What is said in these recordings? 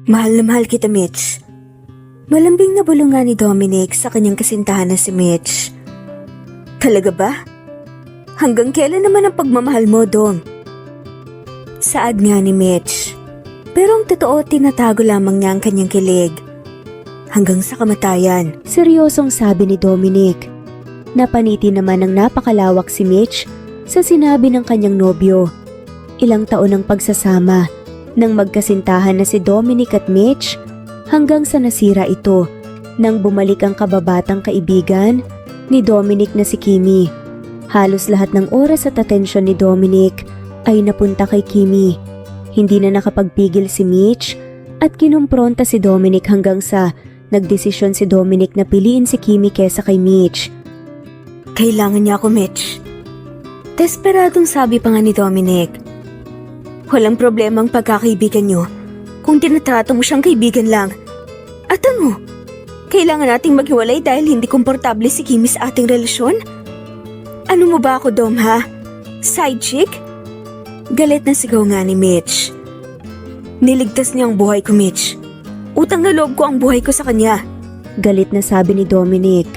Mahal na mahal kita, Mitch. Malambing na bulungan ni Dominic sa kanyang kasintahan na si Mitch. Talaga ba? Hanggang kailan naman ang pagmamahal mo, Dom? Saad nga ni Mitch. Pero ang totoo, tinatago lamang niya ang kanyang kilig. Hanggang sa kamatayan. Seryosong sabi ni Dominic. Napaniti naman ng napakalawak si Mitch sa sinabi ng kanyang nobyo. Ilang taon ang pagsasama nang magkasintahan na si Dominic at Mitch hanggang sa nasira ito nang bumalik ang kababatang kaibigan ni Dominic na si Kimi. Halos lahat ng oras at atensyon ni Dominic ay napunta kay Kimi. Hindi na nakapagpigil si Mitch at kinumpronta si Dominic hanggang sa nagdesisyon si Dominic na piliin si Kimi kesa kay Mitch. Kailangan niya ako, Mitch. Desperadong sabi pa nga ni Dominic. Walang problema ang pagkakaibigan niyo kung tinatrato mo siyang kaibigan lang. At ano? Kailangan nating maghiwalay dahil hindi komportable si Kimi sa ating relasyon? Ano mo ba ako, Dom, ha? Side chick? Galit na sigaw nga ni Mitch. Niligtas niya ang buhay ko, Mitch. Utang na loob ko ang buhay ko sa kanya. Galit na sabi ni Dominic.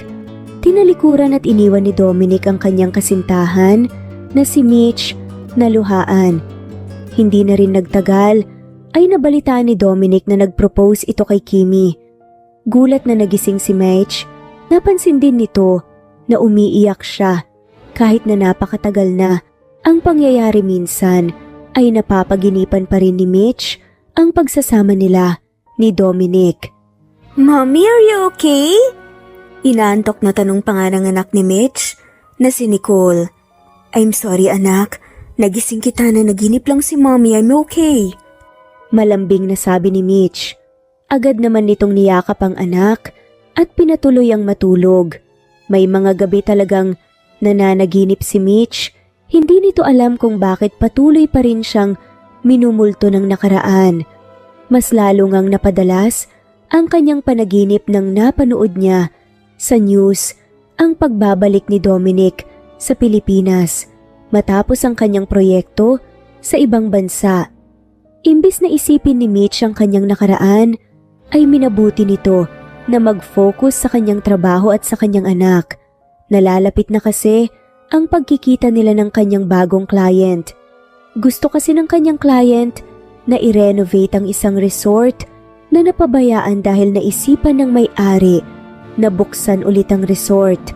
Tinalikuran at iniwan ni Dominic ang kanyang kasintahan na si Mitch na luhaan. Hindi na rin nagtagal ay nabalitaan ni Dominic na nag-propose ito kay Kimi. Gulat na nagising si Mitch, napansin din nito na umiiyak siya kahit na napakatagal na. Ang pangyayari minsan ay napapaginipan pa rin ni Mitch ang pagsasama nila ni Dominic. Mommy, are you okay? Inaantok na tanong pa nga ng anak ni Mitch na si Nicole. I'm sorry, anak. Nagising kita na naginip lang si Mommy. I'm okay. Malambing na sabi ni Mitch. Agad naman nitong niyakap ang anak at pinatuloy ang matulog. May mga gabi talagang nananaginip si Mitch. Hindi nito alam kung bakit patuloy pa rin siyang minumulto ng nakaraan. Mas lalo ngang napadalas ang kanyang panaginip nang napanood niya sa news ang pagbabalik ni Dominic sa Pilipinas matapos ang kanyang proyekto sa ibang bansa. Imbis na isipin ni Mitch ang kanyang nakaraan, ay minabuti nito na mag-focus sa kanyang trabaho at sa kanyang anak. Nalalapit na kasi ang pagkikita nila ng kanyang bagong client. Gusto kasi ng kanyang client na i-renovate ang isang resort na napabayaan dahil naisipan ng may-ari na buksan ulit ang resort.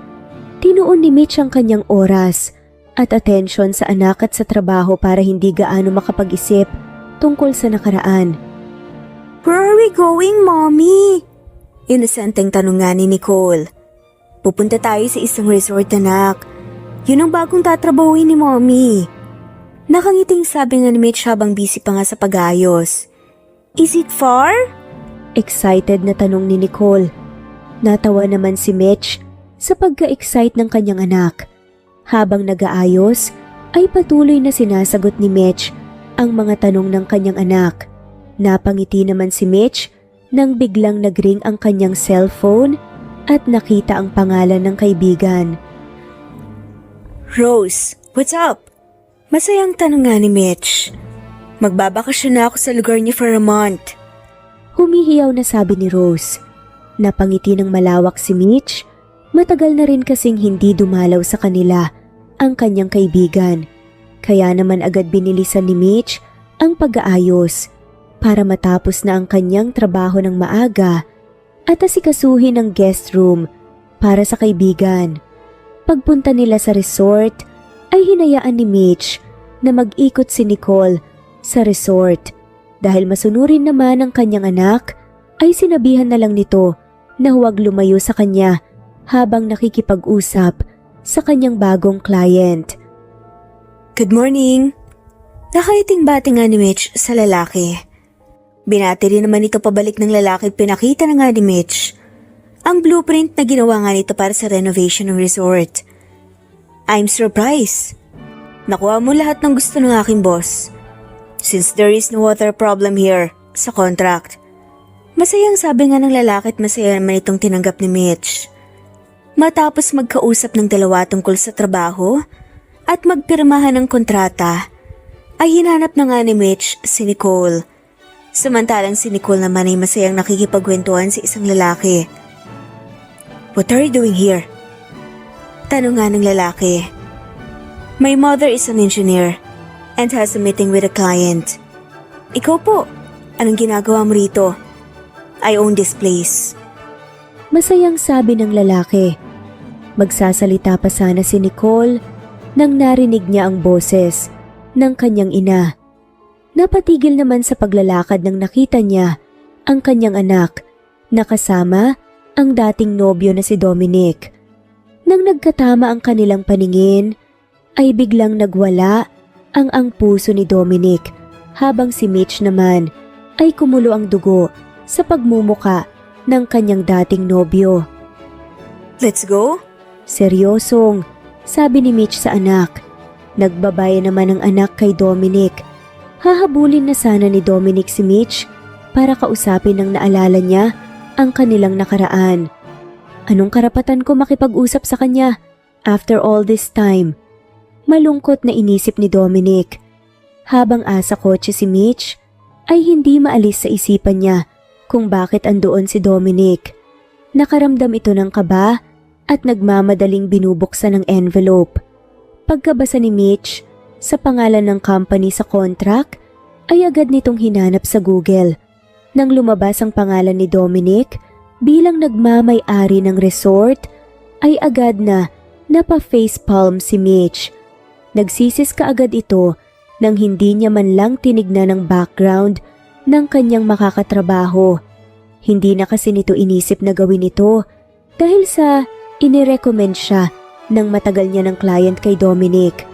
Tinuon ni Mitch ang kanyang oras at atensyon sa anak at sa trabaho para hindi gaano makapag-isip tungkol sa nakaraan. Where are we going, Mommy? Inosenteng tanong nga ni Nicole. Pupunta tayo sa isang resort, anak. Yun ang bagong tatrabahuin ni Mommy. Nakangiting sabi nga ni Mitch habang busy pa nga sa pag-ayos. Is it far? Excited na tanong ni Nicole. Natawa naman si Mitch sa pagka-excite ng kanyang anak. Habang nag-aayos, ay patuloy na sinasagot ni Mitch ang mga tanong ng kanyang anak. Napangiti naman si Mitch nang biglang nagring ang kanyang cellphone at nakita ang pangalan ng kaibigan. Rose, what's up? Masayang tanong nga ni Mitch. Magbabakasyon na ako sa lugar niya for a month. Humihiyaw na sabi ni Rose. Napangiti ng malawak si Mitch. Matagal na rin kasing hindi dumalaw sa kanila ang kanyang kaibigan. Kaya naman agad binilisan ni Mitch ang pag-aayos para matapos na ang kanyang trabaho ng maaga at asikasuhin ang guest room para sa kaibigan. Pagpunta nila sa resort ay hinayaan ni Mitch na mag-ikot si Nicole sa resort. Dahil masunurin naman ang kanyang anak ay sinabihan na lang nito na huwag lumayo sa kanya habang nakikipag-usap sa kanyang bagong client. Good morning. Nakaiting-bati nga ni Mitch sa lalaki. Binati rin naman ito pabalik ng lalaki at pinakita na nga ni Mitch ang blueprint na ginawa nga nito para sa renovation ng resort. I'm surprised. Nakuha mo lahat ng gusto ng aking boss. Since there is no water problem here sa contract. Masayang sabi nga ng lalaki at masaya naman itong tinanggap ni Mitch. Matapos magkausap ng dalawa tungkol sa trabaho at magpirmahan ng kontrata, ay hinanap na nga ni Mitch si Nicole Samantalang si Nicole naman ay masayang nakikipagkwentuhan sa isang lalaki. "What are you doing here?" Tanong nga ng lalaki. "My mother is an engineer and has a meeting with a client." "Ikaw po, anong ginagawa mo rito?" "I own this place." Masayang sabi ng lalaki. Magsasalita pa sana si Nicole nang narinig niya ang boses ng kanyang ina. Napatigil naman sa paglalakad nang nakita niya ang kanyang anak na kasama ang dating nobyo na si Dominic. Nang nagkatama ang kanilang paningin, ay biglang nagwala ang puso ni Dominic habang si Mitch naman ay kumulo ang dugo sa pagmumuka ng kanyang dating nobyo. "Let's go?" Seryosong sabi ni Mitch sa anak. Nagbabaya naman ang anak kay Dominic. Hahabulin na sana ni Dominic si Mitch para kausapin nang naalala niya ang kanilang nakaraan. Anong karapatan ko makipag-usap sa kanya after all this time? Malungkot na inisip ni Dominic. Habang asa kotse si Mitch, ay hindi maalis sa isipan niya kung bakit andoon si Dominic. Nakaramdam ito ng kaba at nagmamadaling binubuksan ng envelope. Pagkabasa ni Mitch sa pangalan ng company sa contract, ay agad nitong hinanap sa Google. Nang lumabas ang pangalan ni Dominic bilang nagmamay-ari ng resort, ay agad na napa-facepalm si Mitch. Nagsisis kaagad ito nang hindi niya man lang tinignan ang background ng kanyang makakatrabaho. Hindi na kasi nito inisip na gawin ito dahil sa inirecommend siya ng matagal niya ng client kay Dominic.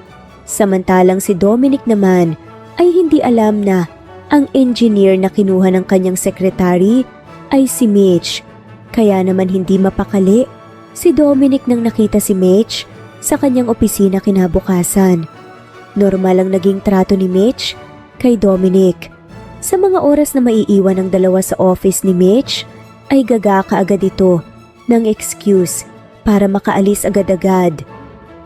Samantalang si Dominic naman ay hindi alam na ang engineer na kinuha ng kanyang sekretary ay si Mitch. Kaya naman hindi mapakali si Dominic nang nakita si Mitch sa kanyang opisina kinabukasan. Normal ang naging trato ni Mitch kay Dominic. Sa mga oras na maiiwan ang dalawa sa office ni Mitch, ay gaga kaagad ito ng excuse para makaalis agad-agad.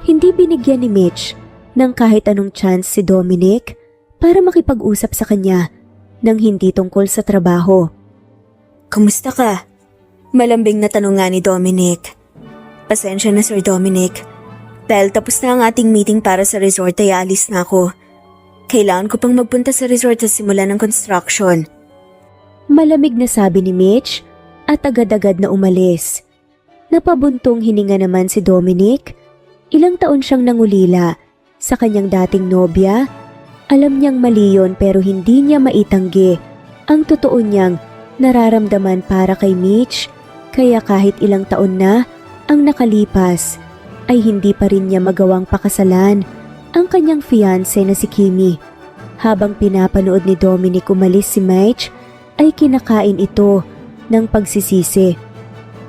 Hindi binigyan ni Mitch ng kahit anong chance si Dominic para makipag-usap sa kanya nang hindi tungkol sa trabaho. "Kumusta ka?" Malambing na tanong nga ni Dominic. "Pasensya na, Sir Dominic. Dahil tapos na ang ating meeting para sa resort ay alis na ako. Kailangan ko pang magpunta sa resort sa simula ng construction." Malamig na sabi ni Mitch at agad-agad na umalis. Napabuntong hininga naman si Dominic. Ilang taon siyang nangulila sa kanyang dating nobya. Alam niyang mali yun pero hindi niya maitanggi ang totoo niyang nararamdaman para kay Mitch. Kaya kahit ilang taon na ang nakalipas, ay hindi pa rin niya magawang pakasalan ang kanyang fiancé na si Kimi. Habang pinapanood ni Dominic umalis si Mitch, ay kinakain ito ng pagsisisi.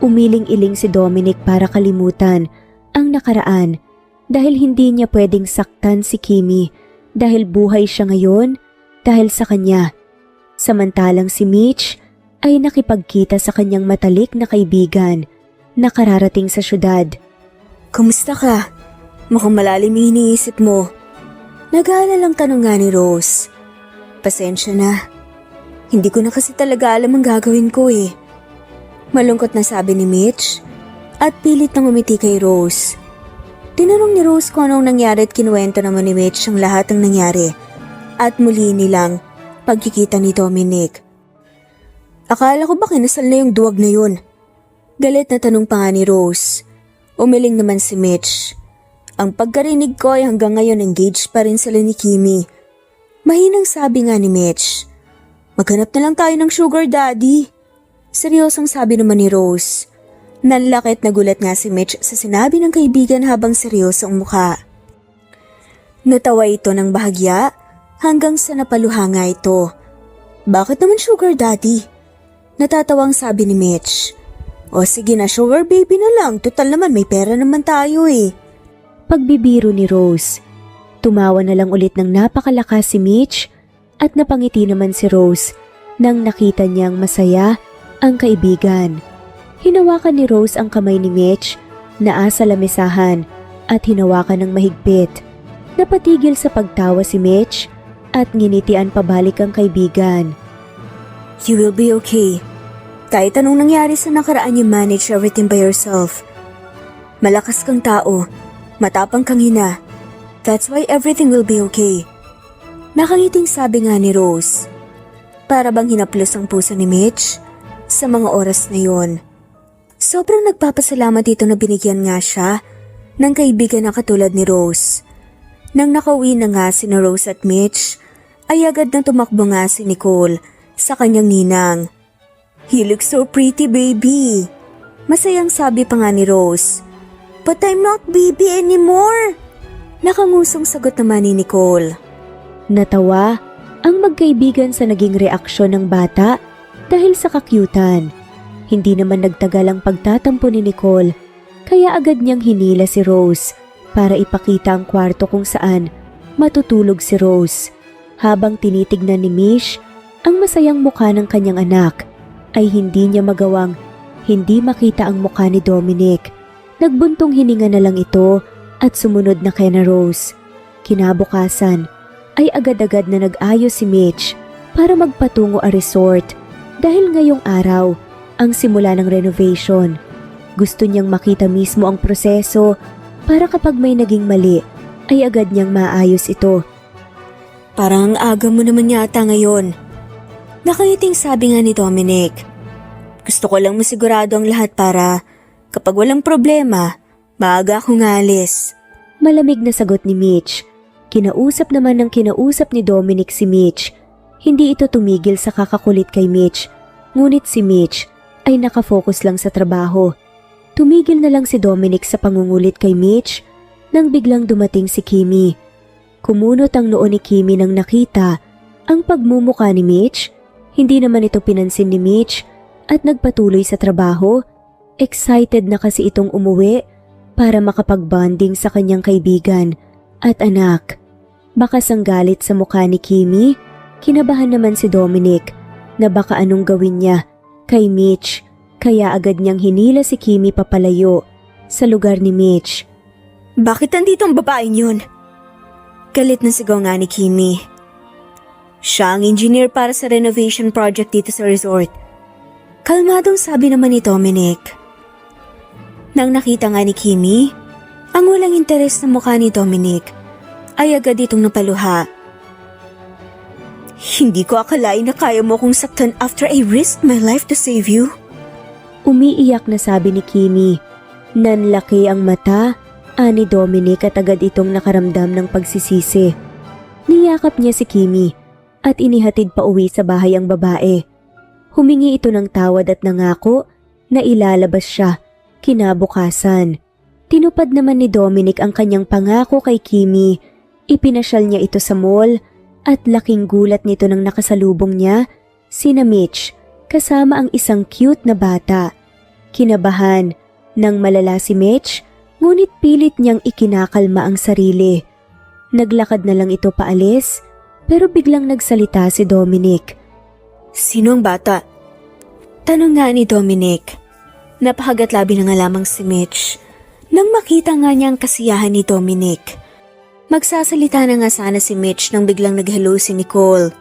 Umiling-iling si Dominic para kalimutan ang nakaraan dahil hindi niya pwedeng saktan si Kimi dahil buhay siya ngayon dahil sa kanya. Samantalang si Mitch ay nakipagkita sa kanyang matalik na kaibigan na kararating sa syudad. "Kumusta ka? Mukhang malalim yung iniisip mo." Nag-aalalang tanong nga ni Rose. "Pasensya na. Hindi ko na kasi talaga alam ang gagawin ko eh." Malungkot na sabi ni Mitch at pilit na ngumiti kay Rose. Tinanong ni Rose kung anong nangyari at kinuwento naman ni Mitch ang lahat ng nangyari at muli nilang pagkikita ni Dominic. "Akala ko ba kinasal na yung duwag na yun?" Galit na tanong pa nga ni Rose. Umiling naman si Mitch. "Ang pagkarinig ko ay hanggang ngayon engaged pa rin sila ni Kimi." Mahinang sabi nga ni Mitch. "Maghanap na lang tayo ng sugar daddy." Seryosong sabi naman ni Rose. Nanlakit na gulat nga si Mitch sa sinabi ng kaibigan habang seryoso ang mukha. Natawa ito ng bahagya hanggang sa napaluha nga ito. "Bakit naman sugar daddy?" Natatawang sabi ni Mitch. "O sige na, sugar baby na lang, total naman may pera naman tayo eh." Pagbibiro ni Rose. Tumawa na lang ulit ng napakalakas si Mitch at napangiti naman si Rose nang nakita niyang masaya ang kaibigan. Hinawakan ni Rose ang kamay ni Mitch na asa lamesahan at hinawakan ng mahigpit. Napatigil sa pagtawa si Mitch at nginitian pabalik ang kaibigan. You will be okay. Kahit anong nangyari sa nakaraan, you manage everything by yourself. Malakas kang tao, matapang kang ina. That's why everything will be okay. Nakangiting sabi nga ni Rose. Para bang hinaplos ang puso ni Mitch sa mga oras na yon. Sobrang nagpapasalamat dito na binigyan nga siya ng kaibigan na katulad ni Rose. Nang nakauwi na nga si Rose at Mitch, ay agad na tumakbo nga si Nicole sa kanyang ninang. You look so pretty, baby. Masayang sabi pa nga ni Rose. But I'm not baby anymore. Nakangusong sagot naman ni Nicole. Natawa ang magkaibigan sa naging reaksyon ng bata dahil sa kakyutan. Hindi naman nagtagal ang pagtatampo ni Nicole, kaya agad niyang hinila si Rose para ipakita ang kwarto kung saan matutulog si Rose. Habang tinitignan ni Mish ang masayang mukha ng kanyang anak, ay hindi niya magawang hindi makita ang mukha ni Dominic. Nagbuntong hininga na lang ito at sumunod na kay na Rose. Kinabukasan ay agad-agad na nag-ayos si Mitch para magpatungo a resort dahil ngayong araw ang simula ng renovation. Gusto niyang makita mismo ang proseso para kapag may naging mali ay agad niyang maayos ito. Parang ang aga mo naman yata ngayon. Nakangiting sabi nga ni Dominic. Gusto ko lang masigurado ang lahat para kapag walang problema, maaga akong alis. Malamig na sagot ni Mitch. Kinausap naman ng kinausap ni Dominic si Mitch. Hindi ito tumigil sa kakakulit kay Mitch. Ngunit si Mitch ay nakafocus lang sa trabaho. Tumigil na lang si Dominic sa pangungulit kay Mitch nang biglang dumating si Kimi. Kumunot ang noo ni Kimi nang nakita ang pagmumukha ni Mitch. Hindi naman ito pinansin ni Mitch at nagpatuloy sa trabaho. Excited na kasi itong umuwi para makapag-bonding sa kanyang kaibigan at anak. Bakas ang galit sa mukha ni Kimi, kinabahan naman si Dominic na baka anong gawin niya kay Mitch, kaya agad niyang hinila si Kimi papalayo sa lugar ni Mitch. Bakit andito ang babaeng yun? Galit na sigaw nga ni Kimi. Siya ang engineer para sa renovation project dito sa resort. Kalmadong sabi naman ni Dominic. Nang nakita nga ni Kimi, ang walang interes na mukha ni Dominic, ay agad itong napaluha. Hindi ko akalain na kaya mo kong saktan after I risked my life to save you. Umiiyak na sabi ni Kimi. Nanlaki ang mata ani Dominic at agad itong nakaramdam ng pagsisisi. Niyakap niya si Kimi at inihatid pa uwi sa bahay ang babae. Humingi ito ng tawad at nangako na ilalabas siya kinabukasan. Tinupad naman ni Dominic ang kanyang pangako kay Kimi. Ipinasyal niya ito sa mall at laking gulat nito nang nakasalubong niya sina Mitch kasama ang isang cute na bata. Kinabahan nang malala si Mitch, ngunit pilit niyang ikinakalma ang sarili. Naglakad na lang ito paalis pero biglang nagsalita si Dominic. Sino ang bata? Tanong nga ni Dominic. Napahagat labi na nga lamang si Mitch nang makita nga niya ang kasiyahan ni Dominic. Magsasalita na nga sana si Mitch nang biglang nag-hello si Nicole.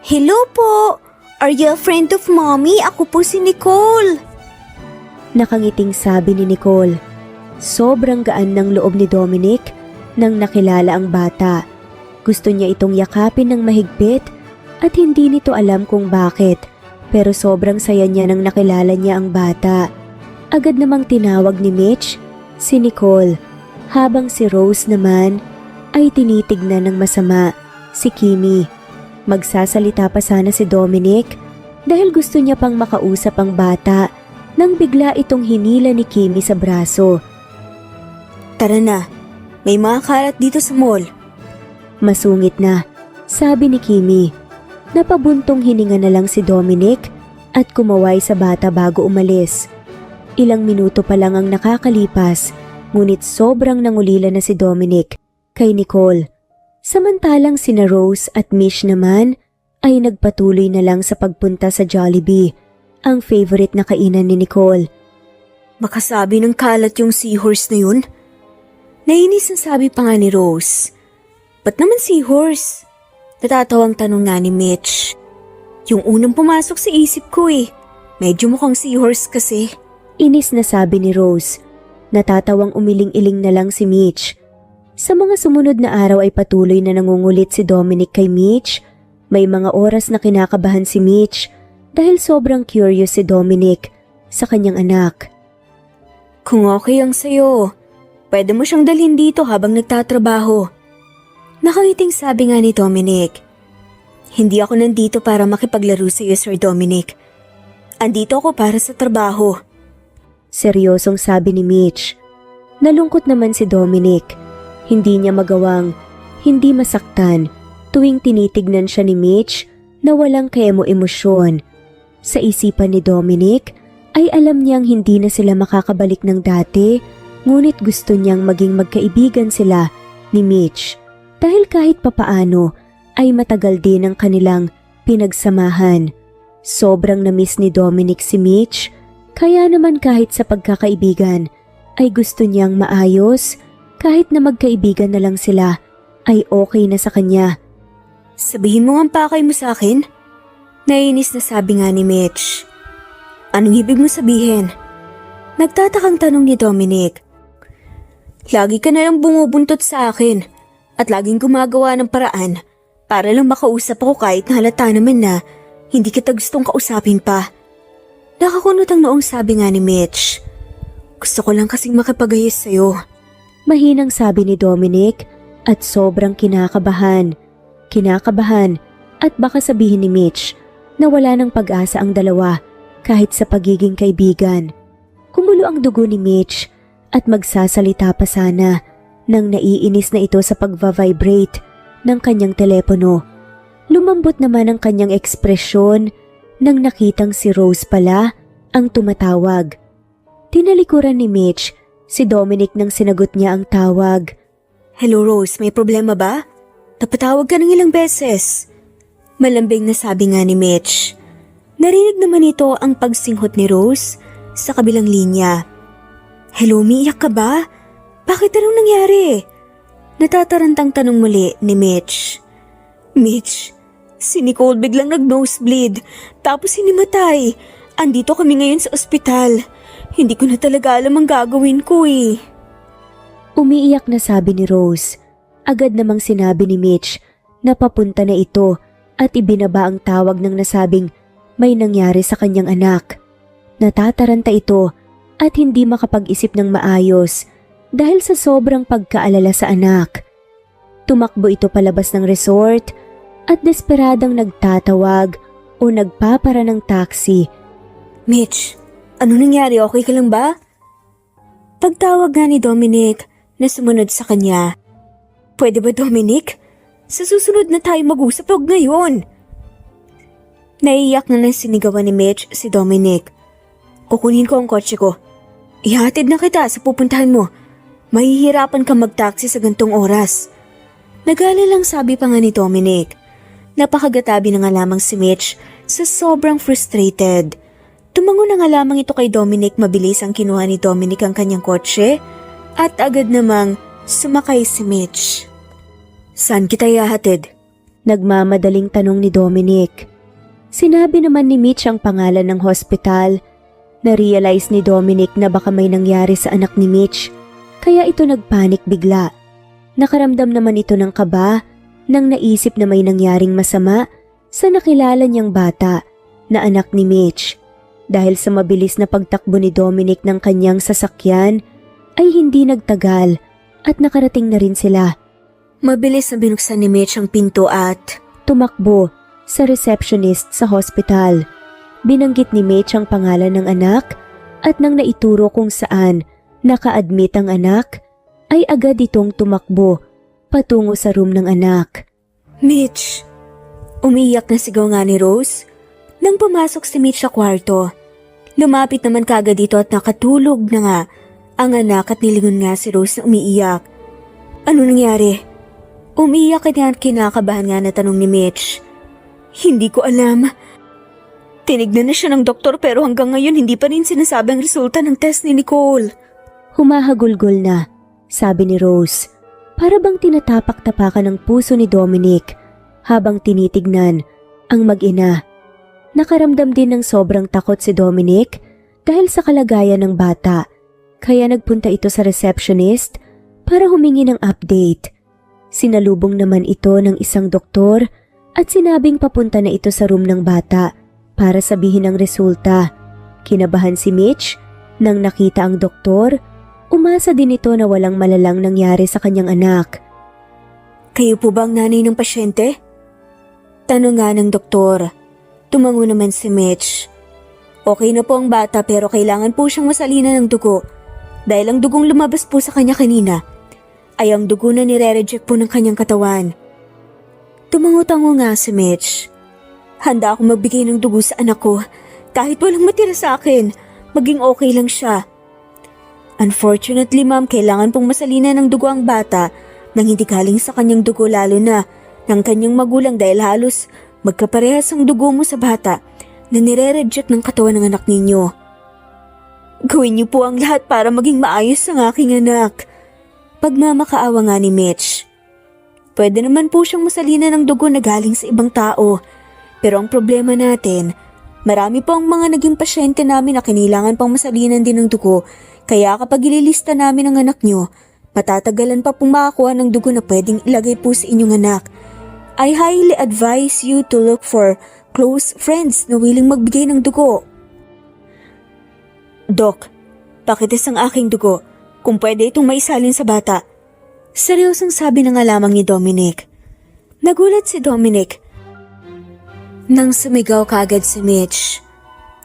Hello po! Are you a friend of mommy? Ako po si Nicole! Nakangiting sabi ni Nicole. Sobrang gaan ng loob ni Dominic nang nakilala ang bata. Gusto niya itong yakapin ng mahigpit at hindi nito alam kung bakit. Pero sobrang saya niya nang nakilala niya ang bata. Agad namang tinawag ni Mitch si Nicole, habang si Rose naman ay tinitignan ng masama si Kimi. Magsasalita pa sana si Dominic dahil gusto niya pang makausap ang bata nang bigla itong hinila ni Kimi sa braso. Tara na, may mga karat dito sa mall. Masungit na, sabi ni Kimi. Napabuntong hininga na lang si Dominic at kumaway sa bata bago umalis. Ilang minuto pa lang ang nakakalipas, ngunit sobrang nangulila na si Dominic kay Nicole. Samantalang sina Rose at Mish naman ay nagpatuloy na lang sa pagpunta sa Jollibee, ang favorite na kainan ni Nicole. Makasabi ng kalat yung seahorse na yun? Nainis na sabi pa nga ni Rose. Ba't naman seahorse? Natatawang tanong nga ni Mitch. Yung unang pumasok sa isip ko eh. Medyo mukhang seahorse kasi. Inis na sabi ni Rose. Natatawang umiling-iling na lang si Mitch. Sa mga sumunod na araw ay patuloy na nangungulit si Dominic kay Mitch. May mga oras na kinakabahan si Mitch dahil sobrang curious si Dominic sa kanyang anak. Kung okay ang sayo, pwede mo siyang dalhin dito habang nagtatrabaho. Nakangiting sabi nga ni Dominic. Hindi ako nandito para makipaglaro sa iyo, Sir Dominic. Andito ako para sa trabaho. Seryosong sabi ni Mitch. Nalungkot naman si Dominic. Hindi niya magawang hindi masaktan tuwing tinitignan siya ni Mitch na walang kaemo-emosyon. Sa isipan ni Dominic ay alam niyang hindi na sila makakabalik ng dati, ngunit gusto niyang maging magkaibigan sila ni Mitch dahil kahit papaano ay matagal din ang kanilang pinagsamahan. Sobrang na-miss ni Dominic si Mitch, kaya naman kahit sa pagkakaibigan ay gusto niyang maayos, kahit na magkaibigan na lang sila ay okay na sa kanya. Sabihin mo nga pakay mo sa akin? Naiinis na sabi nga ni Mitch. Anong ibig mo sabihin? Nagtatakang tanong ni Dominic. Lagi ka na lang bumubuntot sa akin at laging gumagawa ng paraan para lang makausap ako kahit na halata naman na hindi kita gustong kausapin pa. Nakakunot ang noong sabi nga ni Mitch. Gusto ko lang kasing makipagayos sa'yo. Mahinang sabi ni Dominic at sobrang kinakabahan. Kinakabahan at baka sabihin ni Mitch na wala ng pag-asa ang dalawa kahit sa pagiging kaibigan. Kumulo ang dugo ni Mitch at magsasalita pa sana nang naiinis na ito sa pagva-vibrate ng kanyang telepono. Lumambot naman ang kanyang ekspresyon nang nakitang si Rose pala ang tumatawag. Tinalikuran ni Mitch si Dominic nang sinagot niya ang tawag. Hello Rose, may problema ba? Napatawag ka ng ilang beses. Malambing na sabi nga ni Mitch. Narinig naman ito ang pagsinghot ni Rose sa kabilang linya. Hello, umiiyak ka ba? Bakit anong nangyari? Natatarantang tanong muli ni Mitch. Mitch, si Nicole biglang nag-nosebleed tapos hinimatay. Andito kami ngayon sa ospital. Hindi ko na talaga alam ang gagawin ko eh. Umiiyak na sabi ni Rose. Agad namang sinabi ni Mitch na papunta na ito at ibinaba ang tawag ng nasabing may nangyari sa kanyang anak. Natataranta ito at hindi makapag-isip ng maayos dahil sa sobrang pagkaalala sa anak. Tumakbo ito palabas ng resort at desperadang nagtatawag o nagpapara ng taxi. Mitch, ano nangyari? Okay ka lang ba? Pagtawag nga ni Dominic na sumunod sa kanya. Pwede ba Dominic? Sa susunod na tayo mag-usap huwag ngayon. Naiiyak na sinigawan ni Mitch si Dominic. Kukunin ko ang kotse ko. Ihatid na kita sa pupuntahan mo. Mahihirapan ka mag-taxi sa gantong oras. Nagala lang sabi pa nga ni Dominic. Napakagatabi na nga lamang si Mitch sa sobrang frustrated. Tumango na nga lamang ito kay Dominic, mabilis ang kinuha ni Dominic ang kanyang kotse at agad namang sumakay si Mitch. Saan kita ihahatid? Nagmamadaling tanong ni Dominic. Sinabi naman ni Mitch ang pangalan ng hospital. Na-realize ni Dominic na baka may nangyari sa anak ni Mitch, kaya ito nagpanik bigla. Nakaramdam naman ito ng kaba nang naisip na may nangyaring masama sa nakilala niyang bata na anak ni Mitch. Dahil sa mabilis na pagtakbo ni Dominic ng kanyang sasakyan, ay hindi nagtagal at nakarating na rin sila. Mabilis na binuksan ni Mitch ang pinto at tumakbo sa receptionist sa hospital. Binanggit ni Mitch ang pangalan ng anak at nang naituro kung saan naka-admit ang anak, ay agad itong tumakbo patungo sa room ng anak. Mitch! Umiiyak na sigaw nga ni Rose nang pumasok si Mitch sa kwarto. Lumapit naman kaagad dito at nakatulog na nga ang anak at nilingon nga si Rose na umiiyak. Ano nangyari? Umiiyak at kinakabahan nga na tanong ni Mitch. Hindi ko alam. Tinignan na siya ng doktor pero hanggang ngayon hindi pa rin sinasabi ang resulta ng test ni Nicole. Humahagulgol na, sabi ni Rose. Para bang tinatapak-tapakan ng puso ni Dominic habang tinitignan ang mag-ina. Nakaramdam din ng sobrang takot si Dominic dahil sa kalagayan ng bata, kaya nagpunta ito sa receptionist para humingi ng update. Sinalubong naman ito ng isang doktor at sinabing papunta na ito sa room ng bata para sabihin ang resulta. Kinabahan si Mitch nang nakita ang doktor. Umasa din ito na walang malalang nangyari sa kanyang anak. Kayo po ba ang nanay ng pasyente? Tanong nga ng doktor. Tumango naman si Mitch. Okay na po ang bata pero kailangan po siyang masalinan ng dugo dahil ang dugong lumabas po sa kanya kanina ay ang dugo na nire-reject po ng kanyang katawan. Tumango-tango nga si Mitch. Handa akong magbigay ng dugo sa anak ko kahit walang matira sa akin, maging okay lang siya. Unfortunately ma'am, kailangan pong masalinan ng dugo ang bata nang hindi galing sa kanyang dugo lalo na ng kanyang magulang dahil halos magkaparehas ang dugo mo sa bata na nire-reject ng katawan ng anak ninyo. Gawin niyo po ang lahat para maging maayos ang aking anak. Pagmamakaawa nga ni Mitch. Pwede naman po siyang masalina ng dugo na galing sa ibang tao. Pero ang problema natin, marami po ang mga naging pasyente namin na kailangan pang masalinan din ng dugo. Kaya kapag ililista namin ang anak niyo, matatagalan pa pong makakuha ng dugo na pwedeng ilagay po sa inyong anak. I highly advise you to look for close friends na willing magbigay ng dugo. Doc, pakitis ang aking dugo kung pwede itong maisalin sa bata. Seryosong sabi na nga lamang ni Dominic. Nagulat si Dominic nang sumigaw kaagad si Mitch.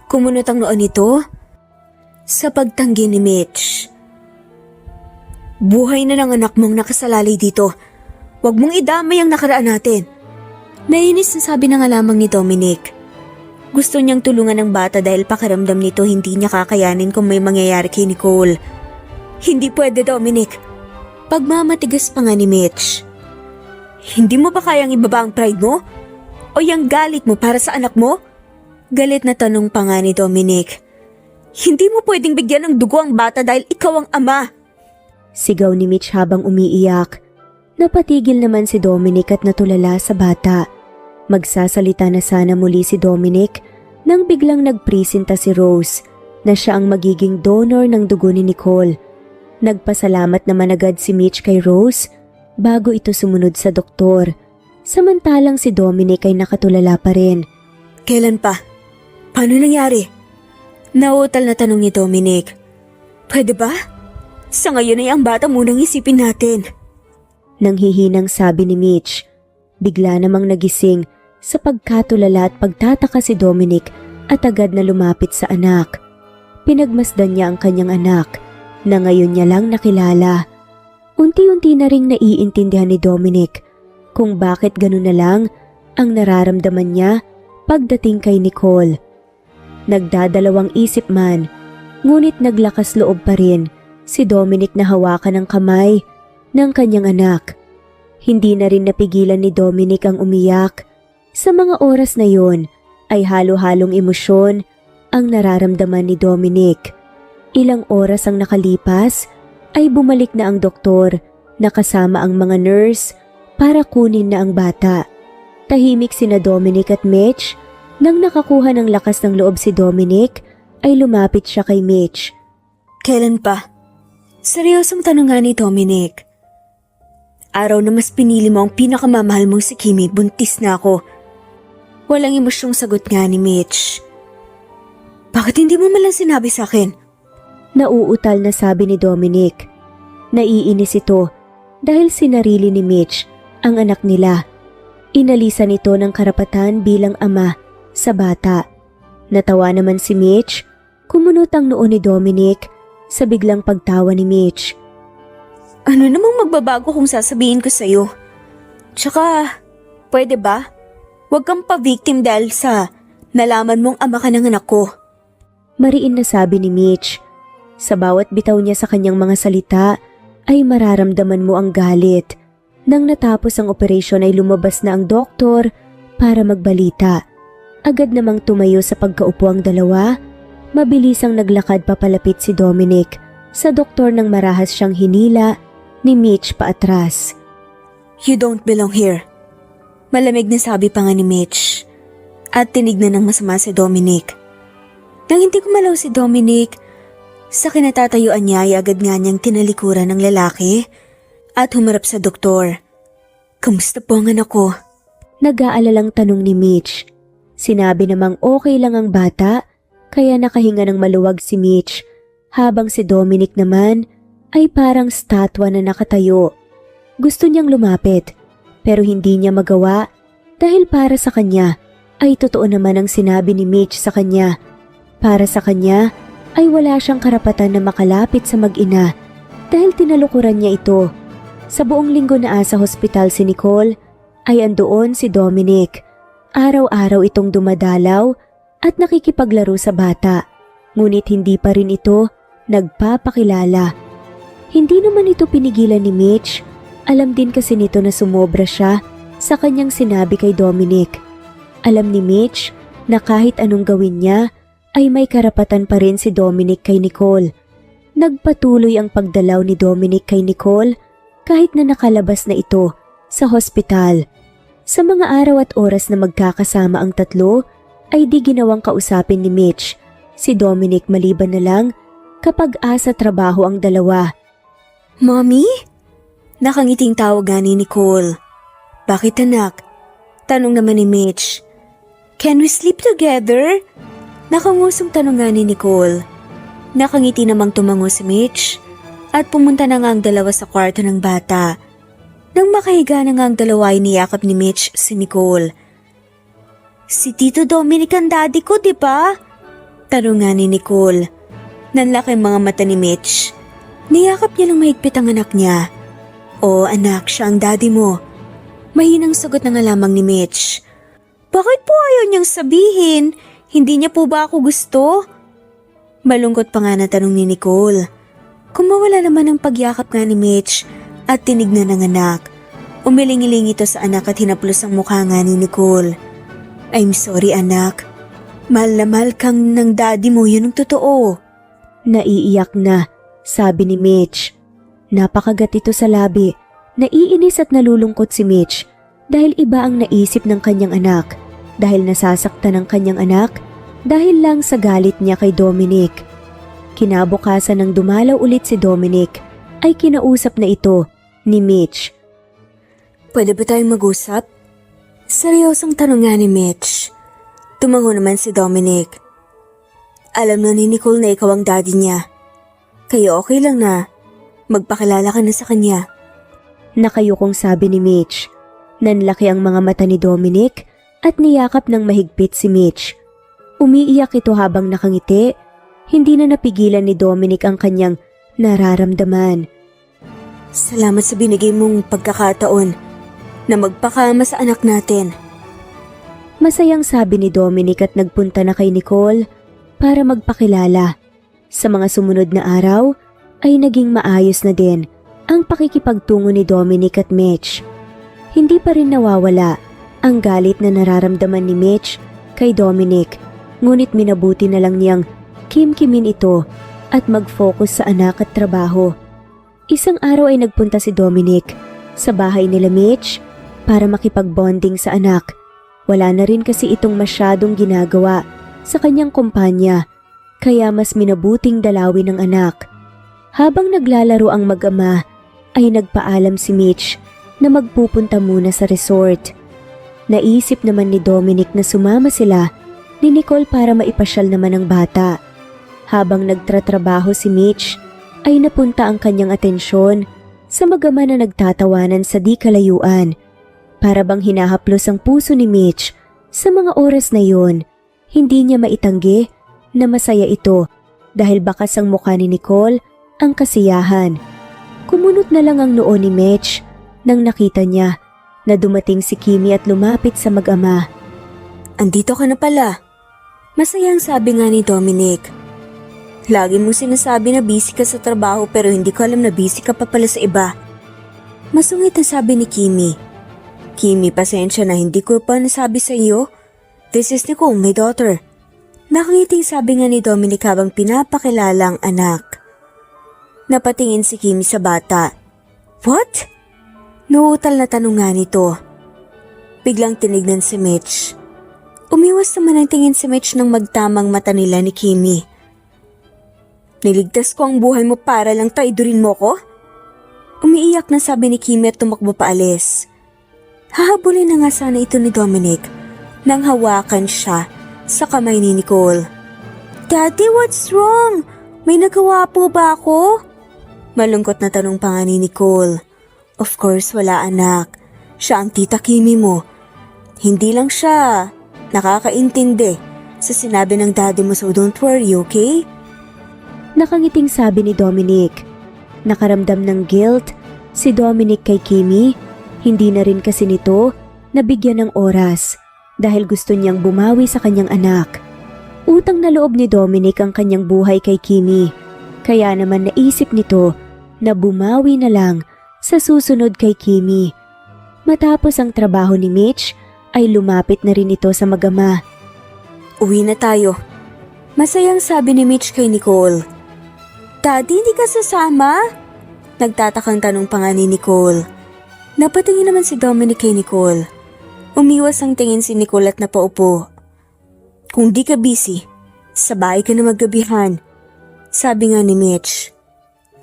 Kumunot ang noon nito sa pagtanggi ni Mitch. Buhay na ng anak mong nakasalalay dito. Huwag mong idamay ang nakaraan natin. Nainis na sabi na nga lamang ni Dominic. Gusto niyang tulungan ng bata dahil pakiramdam nito hindi niya kakayanin kung may mangyayari kay Nicole. Hindi pwede, Dominic. Pagmamatigas pa nga ni Mitch. Hindi mo ba kayang ibaba ang pride mo? O yung galit mo para sa anak mo? Galit na tanong pa nga ni Dominic. Hindi mo pwedeng bigyan ng dugo ang bata dahil ikaw ang ama. Sigaw ni Mitch habang umiiyak. Napatigil naman si Dominic at natulala sa bata. Magsasalita na sana muli si Dominic nang biglang nagpresenta si Rose na siya ang magiging donor ng dugo ni Nicole. Nagpasalamat naman agad si Mitch kay Rose bago ito sumunod sa doktor. Samantalang si Dominic ay nakatulala pa rin. Kailan pa? Paano nangyari? Nautal na tanong ni Dominic. Pwede ba? Sa ngayon ay ang bata munang isipin natin. Nanghihinang sabi ni Mitch. Bigla namang nagising sa pagkatulala at pagtataka si Dominic at agad na lumapit sa anak. Pinagmasdan niya ang kanyang anak na ngayon niya lang nakilala. Unti-unti na ring naiintindihan ni Dominic kung bakit ganun na lang ang nararamdaman niya pagdating kay Nicole. Nagdadalawang isip man, ngunit naglakas loob pa rin si Dominic na hawakan ang kamay ng kanyang anak. Hindi na rin napigilan ni Dominic ang umiyak. Sa mga oras na yon ay halo-halong emosyon ang nararamdaman ni Dominic. Ilang oras ang nakalipas ay bumalik na ang doktor na kasama ang mga nurse para kunin na ang bata. Tahimik sina Dominic at Mitch. Nang nakakuha ng lakas ng loob si Dominic ay lumapit siya kay Mitch. Kailan pa? Seryosong tanong nga ni Dominic. Araw na mas pinili mo ang pinakamamahal mong si Kimi, buntis na ako. Walang emosyong sagot nga ni Mitch. Bakit hindi mo malang sinabi sa akin? Nauutal na sabi ni Dominic. Naiinis ito dahil sinarili ni Mitch ang anak nila. Inalisan ito ng karapatan bilang ama sa bata. Natawa naman si Mitch, kumunot ang noo ni Dominic sa biglang pagtawa ni Mitch. Ano namang magbabago kung sasabihin ko sa'yo? Tsaka, pwede ba? Huwag kang pa-victim dahil sa nalaman mong ama ka ng anak ko. Mariin na sabi ni Mitch. Sa bawat bitaw niya sa kanyang mga salita ay mararamdaman mo ang galit. Nang natapos ang operasyon ay lumabas na ang doktor para magbalita. Agad namang tumayo sa pagkaupo ang dalawa. Mabilis ang naglakad papalapit si Dominic sa doktor nang marahas siyang hinila ni Mitch paatras. You don't belong here. Malamig na sabi pa nga ni Mitch. at tinignan ng masama si Dominic. Nang hindi kumalaw si Dominic, sa kinatatayuan niya ay agad nga niyang tinalikuran ng lalaki at humarap sa doktor. Kamusta po ang anak ko? Nag-aalalang tanong ni Mitch. Sinabi namang okay lang ang bata, kaya nakahinga ng maluwag si Mitch, habang si Dominic naman ay parang statwa na nakatayo. Gusto niyang lumapit, pero hindi niya magawa dahil para sa kanya ay totoo naman ang sinabi ni Mitch sa kanya. Para sa kanya ay wala siyang karapatan na makalapit sa mag-ina dahil tinalukuran niya ito. Sa buong linggo na sa hospital si Nicole ay andoon si Dominic. Araw-araw itong dumadalaw at nakikipaglaro sa bata, ngunit hindi pa rin ito nagpapakilala. Hindi naman ito pinigilan ni Mitch. Alam din kasi nito na sumobra siya sa kanyang sinabi kay Dominic. Alam ni Mitch na kahit anong gawin niya ay may karapatan pa rin si Dominic kay Nicole. Nagpatuloy ang pagdalaw ni Dominic kay Nicole kahit na nakalabas na ito sa hospital. Sa mga araw at oras na magkakasama ang tatlo ay di ginawang kausapin ni Mitch si Dominic maliban na lang kapag asa trabaho ang dalawa. Mommy? Nakangiting tawag nga ni Nicole. Bakit anak? Tanong naman ni Mitch. Can we sleep together? Nakangusong tanong nga ni Nicole. Nakangiti namang tumango si Mitch at pumunta na nga ang dalawa sa kwarto ng bata. Nang makahiga na nga ang dalawa ay niyakap ni Mitch si Nicole. Si Tito Dominic ang daddy ko, di ba? Tanong nga ni Nicole. Nanlaki ang mga mata ni Mitch. Niyakap niya ng mahigpit ang anak niya. Oo anak, siya ang daddy mo. Mahinang sagot na nga lamang ni Mitch. Bakit po ayaw niyang sabihin? Hindi niya po ba ako gusto? Malungkot pa nga na tanong ni Nicole. Kung mawala naman ang pagyakap nga ni Mitch at tinignan ng anak, umiling-iling ito sa anak at hinaplos ang mukha nga ni Nicole. I'm sorry anak. Mahal na mahal kang ng daddy mo, yun ang totoo. Naiiyak na, sabi ni Mitch. Napakagat ito sa labi. Naiinis at nalulungkot si Mitch dahil iba ang naisip ng kanyang anak. Dahil nasasaktan ng kanyang anak dahil lang sa galit niya kay Dominic. Kinabukasan nang dumalaw ulit si Dominic ay kinausap na ito ni Mitch. Pwede ba tayong mag-usap? Seryosong tanong nga ni Mitch. Tumango naman si Dominic. Alam na ni Nicole na ikaw ang daddy niya. Kaya okay lang na magpakilala ka na sa kanya. Nakayukong sabi ni Mitch. Nanlaki ang mga mata ni Dominic at niyakap ng mahigpit si Mitch. Umiiyak ito habang nakangiti. Hindi na napigilan ni Dominic ang kanyang nararamdaman. Salamat sa binigay mong pagkakataon na magpakama sa anak natin. Masayang sabi ni Dominic at nagpunta na kay Nicole para magpakilala. Sa mga sumunod na araw ay naging maayos na din ang pakikipagtungo ni Dominic at Mitch. Hindi pa rin nawawala ang galit na nararamdaman ni Mitch kay Dominic, ngunit minabuti na lang niyang kimkimin ito at mag-focus sa anak at trabaho. Isang araw ay nagpunta si Dominic sa bahay nila Mitch para makipag-bonding sa anak. Wala na rin kasi itong masyadong ginagawa sa kanyang kumpanya, kaya mas minabuting dalawin ng anak. Habang naglalaro ang mag-ama, ay nagpaalam si Mitch na magpupunta muna sa resort. Naisip naman ni Dominic na sumama sila ni Nicole para maipasyal naman ang bata. Habang nagtratrabaho si Mitch, ay napunta ang kanyang atensyon sa mag-ama na nagtatawanan sa di kalayuan. Para bang hinahaplos ang puso ni Mitch sa mga oras na yon. Hindi niya maitanggi na masaya ito dahil bakas ang mukha ni Nicole ang kasiyahan. Kumunot na lang ang noo ni Mitch nang nakita niya na dumating si Kimi at lumapit sa mag-ama. Andito ka na pala. Masayang sabi nga ni Dominic. Lagi mong sinasabi na busy ka sa trabaho pero hindi ko alam na busy ka pa pala sa iba. Masungit ang sabi ni Kimi. Kimi, pasensya na hindi ko pa nasabi sa iyo. This is Nicole, my daughter. Nakangiting sabi nga ni Dominic habang pinapakilala ang anak. Napatingin si Kimi sa bata. What? Nauutal na tanong nga nito. Biglang tinignan si Mitch. Umiwas naman ang tingin si Mitch ng magtamang mata nila ni Kimi. Niligtas ko ang buhay mo para lang traidorin mo ko? Umiiyak na sabi ni Kimi at tumakbo paalis. Hahabulin na nga sana ito ni Dominic nang hawakan siya sa kamay ni Nicole. Daddy, what's wrong? May nagawa po ba ako? Malungkot na tanong pa nga ni Nicole. Of course, wala anak. Siya ang tita Kimi mo. Hindi lang siya nakakaintindi sa sinabi ng daddy mo, so don't worry, okay? Nakangiting sabi ni Dominic. Nakaramdam ng guilt si Dominic kay Kimi. Hindi na rin kasi nito nabigyan ng oras dahil gusto niyang bumawi sa kanyang anak. Utang na loob ni Dominic ang kanyang buhay kay Kimi. Kaya naman naisip nito na bumawi na lang sa susunod kay Kimi. Matapos ang trabaho ni Mitch ay lumapit na rin ito sa mag-ama. Uwi na tayo. Masayang sabi ni Mitch kay Nicole. Daddy, hindi ka sasama? Nagtatakang tanong pa nga ni Nicole. Napatingin naman si Dominic kay Nicole. Umiwas ang tingin si Nicole at napaupo. Kung di ka busy, sa bahay ka na maggabihan, sabi nga ni Mitch.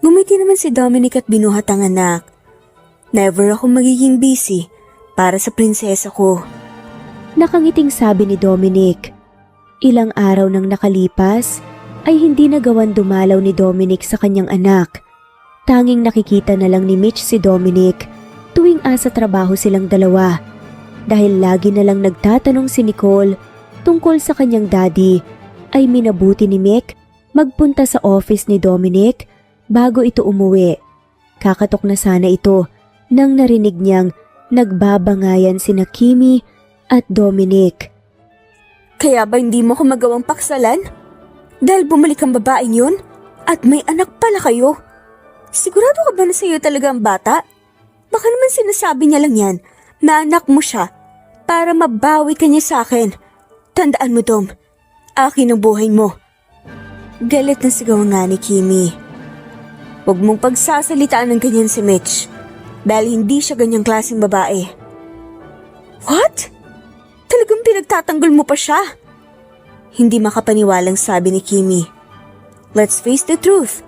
Ngumiti naman si Dominic at binuhat ang anak. Never ako magiging busy para sa prinsesa ko. Nakangiting sabi ni Dominic. Ilang araw nang nakalipas ay hindi nagawan dumalaw ni Dominic sa kanyang anak. Tanging nakikita na lang ni Mitch si Dominic tuwing asa trabaho silang dalawa. Dahil lagi na lang nagtatanong si Nicole tungkol sa kanyang daddy, ay minabuti ni Mick magpunta sa office ni Dominic bago ito umuwi. Kakatok na sana ito nang narinig niyang nagbabangayan sina Kimi at Dominic. Kaya ba hindi mo ko magawang paksalan? Dahil bumalik ang babaeng yun at may anak pala kayo. Sigurado ka ba na sa'yo talaga ang bata? Baka naman sinasabi niya lang yan na anak mo siya para mabawi ka niya sa akin. Tandaan mo, Dom, akin ang buhay mo. Galit na sigaw nga ni Kimi. Huwag mong pagsasalitaan ng ganyan si Mitch dahil hindi siya ganyang klaseng babae. What? Talagang pinagtatanggol mo pa siya? Hindi makapaniwalang sabi ni Kimi. Let's face the truth.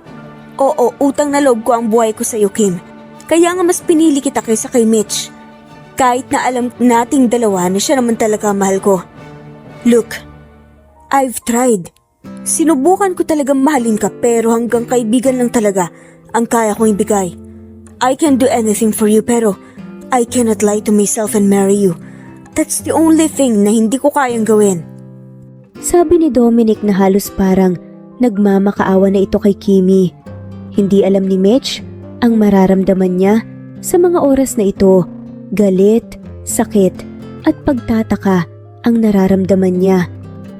Oo, utang na loob ko ang buhay ko sa'yo, Kim. Kaya nga mas pinili kita kaysa kay Mitch. Kahit na alam nating dalawa na siya naman talaga mahal ko. Look, I've tried. Sinubukan ko talagang mahalin ka pero hanggang kaibigan lang talaga ang kaya kong ibigay. I can do anything for you pero I cannot lie to myself and marry you. That's the only thing na hindi ko kayang gawin. Sabi ni Dominic na halos parang nagmamakaawa na ito kay Kimi. Hindi alam ni Mitch ang mararamdaman niya sa mga oras na ito. Galit, sakit at pagtataka ang nararamdaman niya.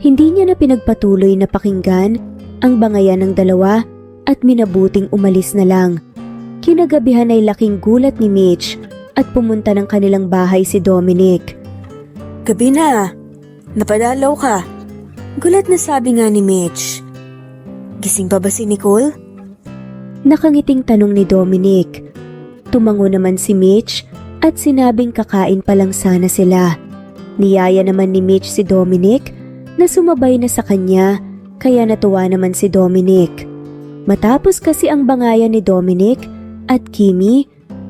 Hindi niya na pinagpatuloy na pakinggan ang bangayan ng dalawa at minabuting umalis na lang. Kinagabihan ay laking gulat ni Mitch at pumunta ng kanilang bahay si Dominic. Gabi na, napadalaw ka. Gulat na sabi nga ni Mitch. Gising pa ba si Nicole? Nakangiting tanong ni Dominic. Tumango naman si Mitch at sinabing kakain pa lang sana sila. Niyaya naman ni Mitch si Dominic na sumabay na sa kanya kaya natuwa naman si Dominic. Matapos kasi ang bangayan ni Dominic at Kimi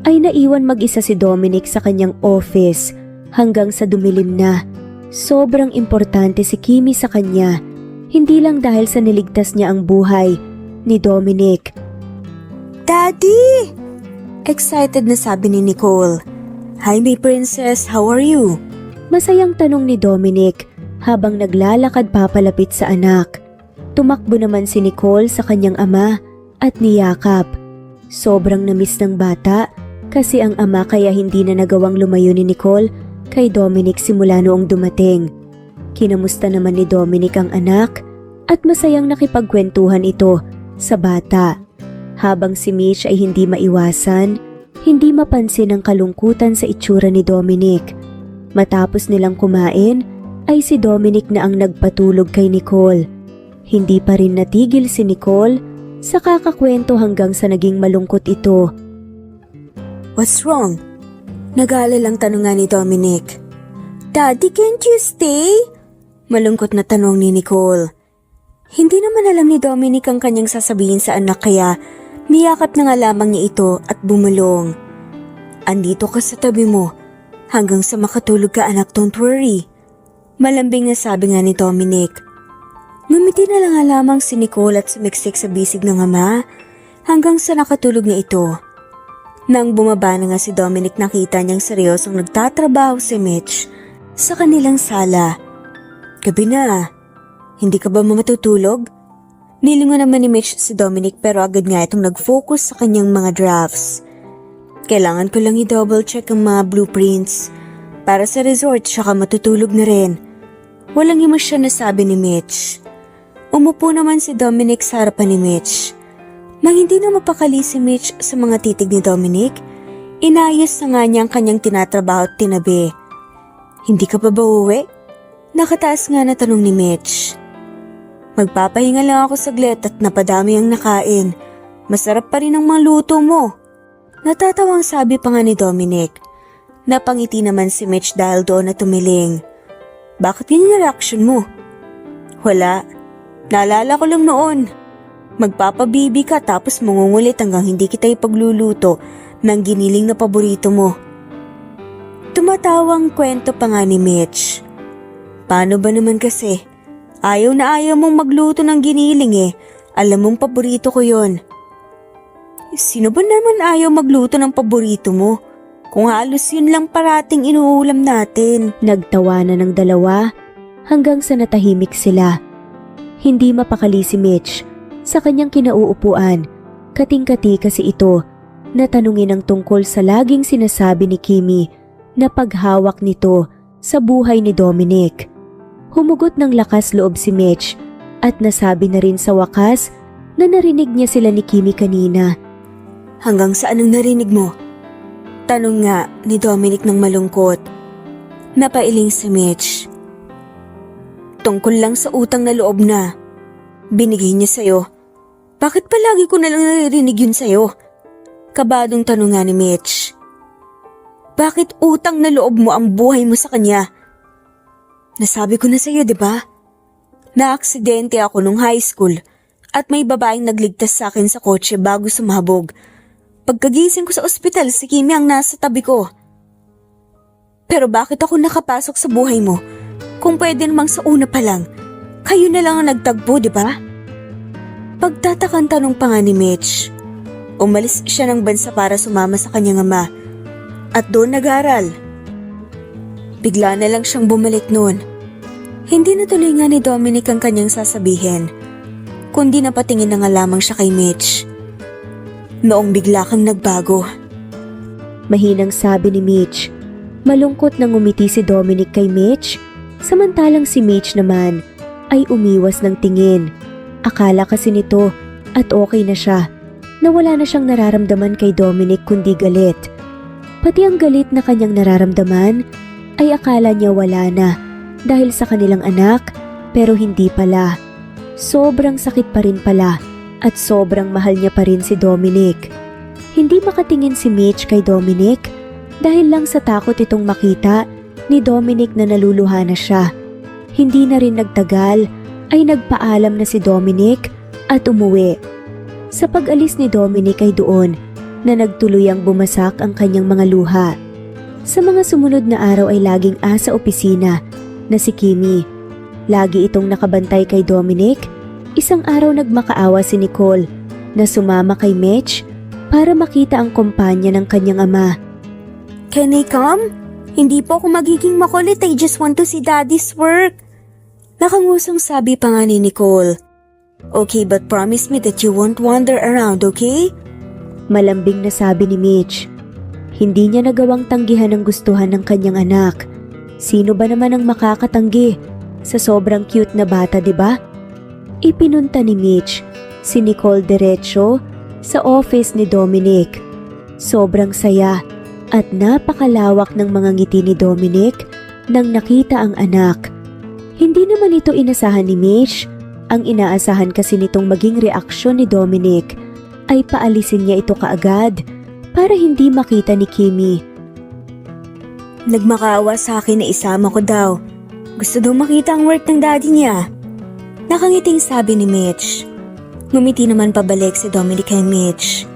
ay naiwan mag-isa si Dominic sa kanyang office hanggang sa dumilim na. Sobrang importante si Kimi sa kanya, hindi lang dahil sa niligtas niya ang buhay ni Dominic. Daddy! Excited na sabi ni Nicole. Hi, my princess, how are you? Masayang tanong ni Dominic habang naglalakad papalapit sa anak. Tumakbo naman si Nicole sa kanyang ama at niyakap. Sobrang namiss ng bata kasi ang ama kaya hindi na nagawang lumayo ni Nicole kay Dominic simula noong dumating. Kinamusta naman ni Dominic ang anak at masayang nakipagkwentuhan ito sa bata. Habang si Mitch ay hindi maiwasan, hindi mapansin ang kalungkutan sa itsura ni Dominic. Matapos nilang kumain, ay si Dominic na ang nagpatulog kay Nicole. Hindi pa rin natigil si Nicole sa kakakwento hanggang sa naging malungkot ito. What's wrong? Nag-aalalang tanong nga ni Dominic. Daddy, can't you stay? Malungkot na tanong ni Nicole. Hindi naman alam ni Dominic ang kanyang sasabihin sa anak kaya niyakap na nga lamang niya ito at bumulong. Andito ka sa tabi mo. Hanggang sa makatulog ka anak, don't worry. Malambing na sabi nga ni Dominic. Ngumiti na lang nga lamang si Nicole at sumiksik sa bisig ng ama hanggang sa nakatulog na ito. Nang bumaba na nga si Dominic nakita niyang seryosong nagtatrabaho si Mitch sa kanilang sala. Gabi na. Hindi ka ba matutulog? Nilingon naman ni Mitch si Dominic pero agad nga itong nag-focus sa kanyang mga drafts. Kailangan ko lang i-double check ang mga blueprints para sa resort saka matutulog na rin. Walang emosyon na sabi ni Mitch. Umupo naman si Dominic sa harapan ni Mitch. Nang hindi na mapakali si Mitch sa mga titig ni Dominic, inayos na nga niya ang kanyang tinatrabaho at tinabi. Hindi ka pa ba uwi? Nakataas nga na tanong ni Mitch. Magpapahinga lang ako saglit at napadami ang nakain. Masarap pa rin ang mga luto mo. Natatawang sabi pa nga ni Dominic. Napangiti naman si Mitch dahil doon na tumiling. Bakit ganyan ang reaction mo? Wala. Naalala ko lang noon. Magpapabibi ka tapos mangungulit hanggang hindi kita ipagluluto ng giniling na paborito mo. Tumatawang kwento pa nga ni Mitch. Paano ba naman kasi? Ayaw na ayaw mong magluto ng giniling eh. Alam mong paborito ko yon. Sino ba naman ayaw magluto ng paborito mo? Kung halos yun lang parating inuulam natin. Nagtawanan ng dalawa hanggang sa natahimik sila. Hindi mapakali si Mitch sa kanyang kinauupuan. Kating-kati kasi ito na tanungin ang tungkol sa laging sinasabi ni Kimi na paghawak nito sa buhay ni Dominic. Humugot ng lakas loob si Mitch at nasabi na rin sa wakas na narinig niya sila ni Kimi kanina. Hanggang saan ang narinig mo? Tanong nga ni Dominic ng malungkot. Napailing si Mitch. Tungkol lang sa utang na loob na binigay niya sa'yo. Bakit palagi ko na lang naririnig yun sa'yo? Kabadong tanong nga ni Mitch. Bakit utang na loob mo ang buhay mo sa kanya? Nasabi ko na sa'yo, di ba? Naaksidente ako nung high school at may babaeng nagligtas sa akin sa kotse bago sumabog. Pagkagising ko sa ospital, si Kimi ang nasa tabi ko. Pero bakit ako nakapasok sa buhay mo? Kung pwede namang sa una pa lang, kayo na lang ang nagtagpo, di ba? Pagtatakang tanong pa nga ni Mitch. Umalis siya ng bansa para sumama sa kanyang ama at doon nag-aral. Bigla na lang siyang bumalik noon. Hindi natuloy nga ni Dominic ang kanyang sasabihin, kundi napatingin na nga lamang siya kay Mitch. Noong bigla kang nagbago. Mahinang sabi ni Mitch. Malungkot nang umiti si Dominic kay Mitch, samantalang si Mitch naman ay umiwas ng tingin. Akala kasi nito at okay na siya, na wala na siyang nararamdaman kay Dominic kundi galit. Pati ang galit na kanyang nararamdaman ay akala niya wala na dahil sa kanilang anak, pero hindi pala. Sobrang sakit pa rin pala at sobrang mahal niya pa rin si Dominic. Hindi makatingin si Mitch kay Dominic dahil lang sa takot itong makita ni Dominic na naluluha na siya. Hindi na rin nagtagal ay nagpaalam na si Dominic at umuwi. Sa pag-alis ni Dominic ay doon na nagtuluyang bumasak ang kanyang mga luha. Sa mga sumunod na araw ay laging asa opisina na si Kimi. Lagi itong nakabantay kay Dominic. Isang araw nagmakaawa si Nicole na sumama kay Mitch para makita ang kumpanya ng kanyang ama. Can I come? Hindi po ako magiging makulit. I just want to see Daddy's work. Nakangusong sabi pa nga ni Nicole. Okay, but promise me that you won't wander around, okay? Malambing na sabi ni Mitch. Hindi niya nagawang tanggihan ang gustuhan ng kanyang anak. Sino ba naman ang makakatanggi sa sobrang cute na bata, di ba? Ipinunta ni Mitch si Nicole diretso sa office ni Dominic. Sobrang saya at napakalawak ng mga ngiti ni Dominic nang nakita ang anak. Hindi naman ito inasahan ni Mitch. Ang inaasahan kasi nitong maging reaksyon ni Dominic ay paalisin niya ito kaagad para hindi makita ni Kimi. Nagmakaawa sa akin na isama ko daw. Gusto daw makita ang work ng daddy niya. Nakangiting sabi ni Mitch. Ngumiti naman pabalik si Dominic kay Mitch.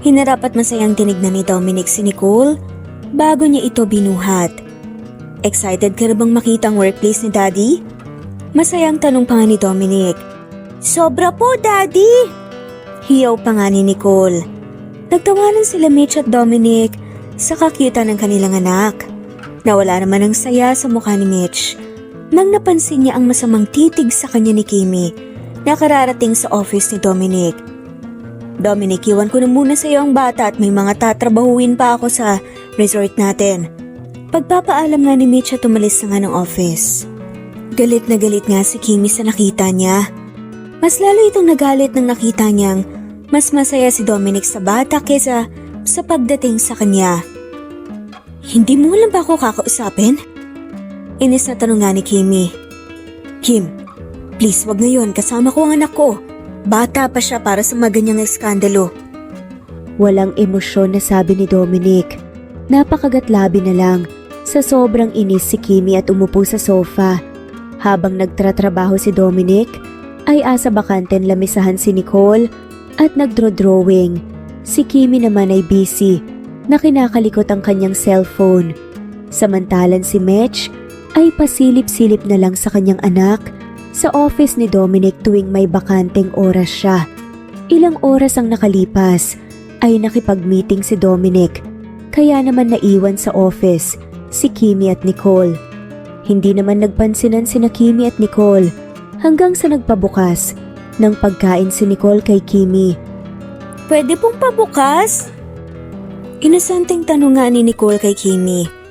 Hinarap at masayang tinignan ni Dominic si Nicole bago niya ito binuhat. Excited ka na bang makita ang workplace ni daddy? Masayang tanong pa nga ni Dominic. Sobra po, daddy! Hiyaw pa nga ni Nicole. Nagtawanan sila Mitch at Dominic sa kakyutan ng kanilang anak. Nawala naman ang saya sa mukha ni Mitch nang napansin niya ang masamang titig sa kanya ni Kimi na kararating sa office ni Dominic. Dominic, iwan ko na muna sa iyo ang bata at may mga tatrabahuin pa ako sa resort natin. Pagpapaalam nga ni Mitch at umalis na nga ng office. Galit na galit nga si Kimi sa nakita niya. Mas lalo itong nagalit nang nakita niyang mas masaya si Dominic sa bata kesa sa pagdating sa kanya. Hindi mo lang ba ako kakausapin? Inis na tanong nga ni Kimi. Kim, please wag ngayon, kasama ko ang anak ko. Bata pa siya para sa maganyang eskandalo. Walang emosyon na sabi ni Dominic. Napakagatlabi na lang. Sa sobrang inis si Kimi at umupo sa sofa. Habang nagtratrabaho si Dominic, ay asa bakanten lamisahan si Nicole at nagdraw-drawing. Si Kimi naman ay busy na kinakalikot ang kanyang cellphone. Samantalan si Mitch ay pasilip-silip na lang sa kanyang anak sa office ni Dominic tuwing may bakanteng oras siya. Ilang oras ang nakalipas ay nakipag-meeting si Dominic, kaya naman naiwan sa office si Kimi at Nicole. Hindi naman nagpansinan sina Kimi at Nicole hanggang sa nagpabukas ng pagkain si Nicole kay Kimi. Pwede pong pabukas? Inosenteng tanong nga ni Nicole kay Kimi.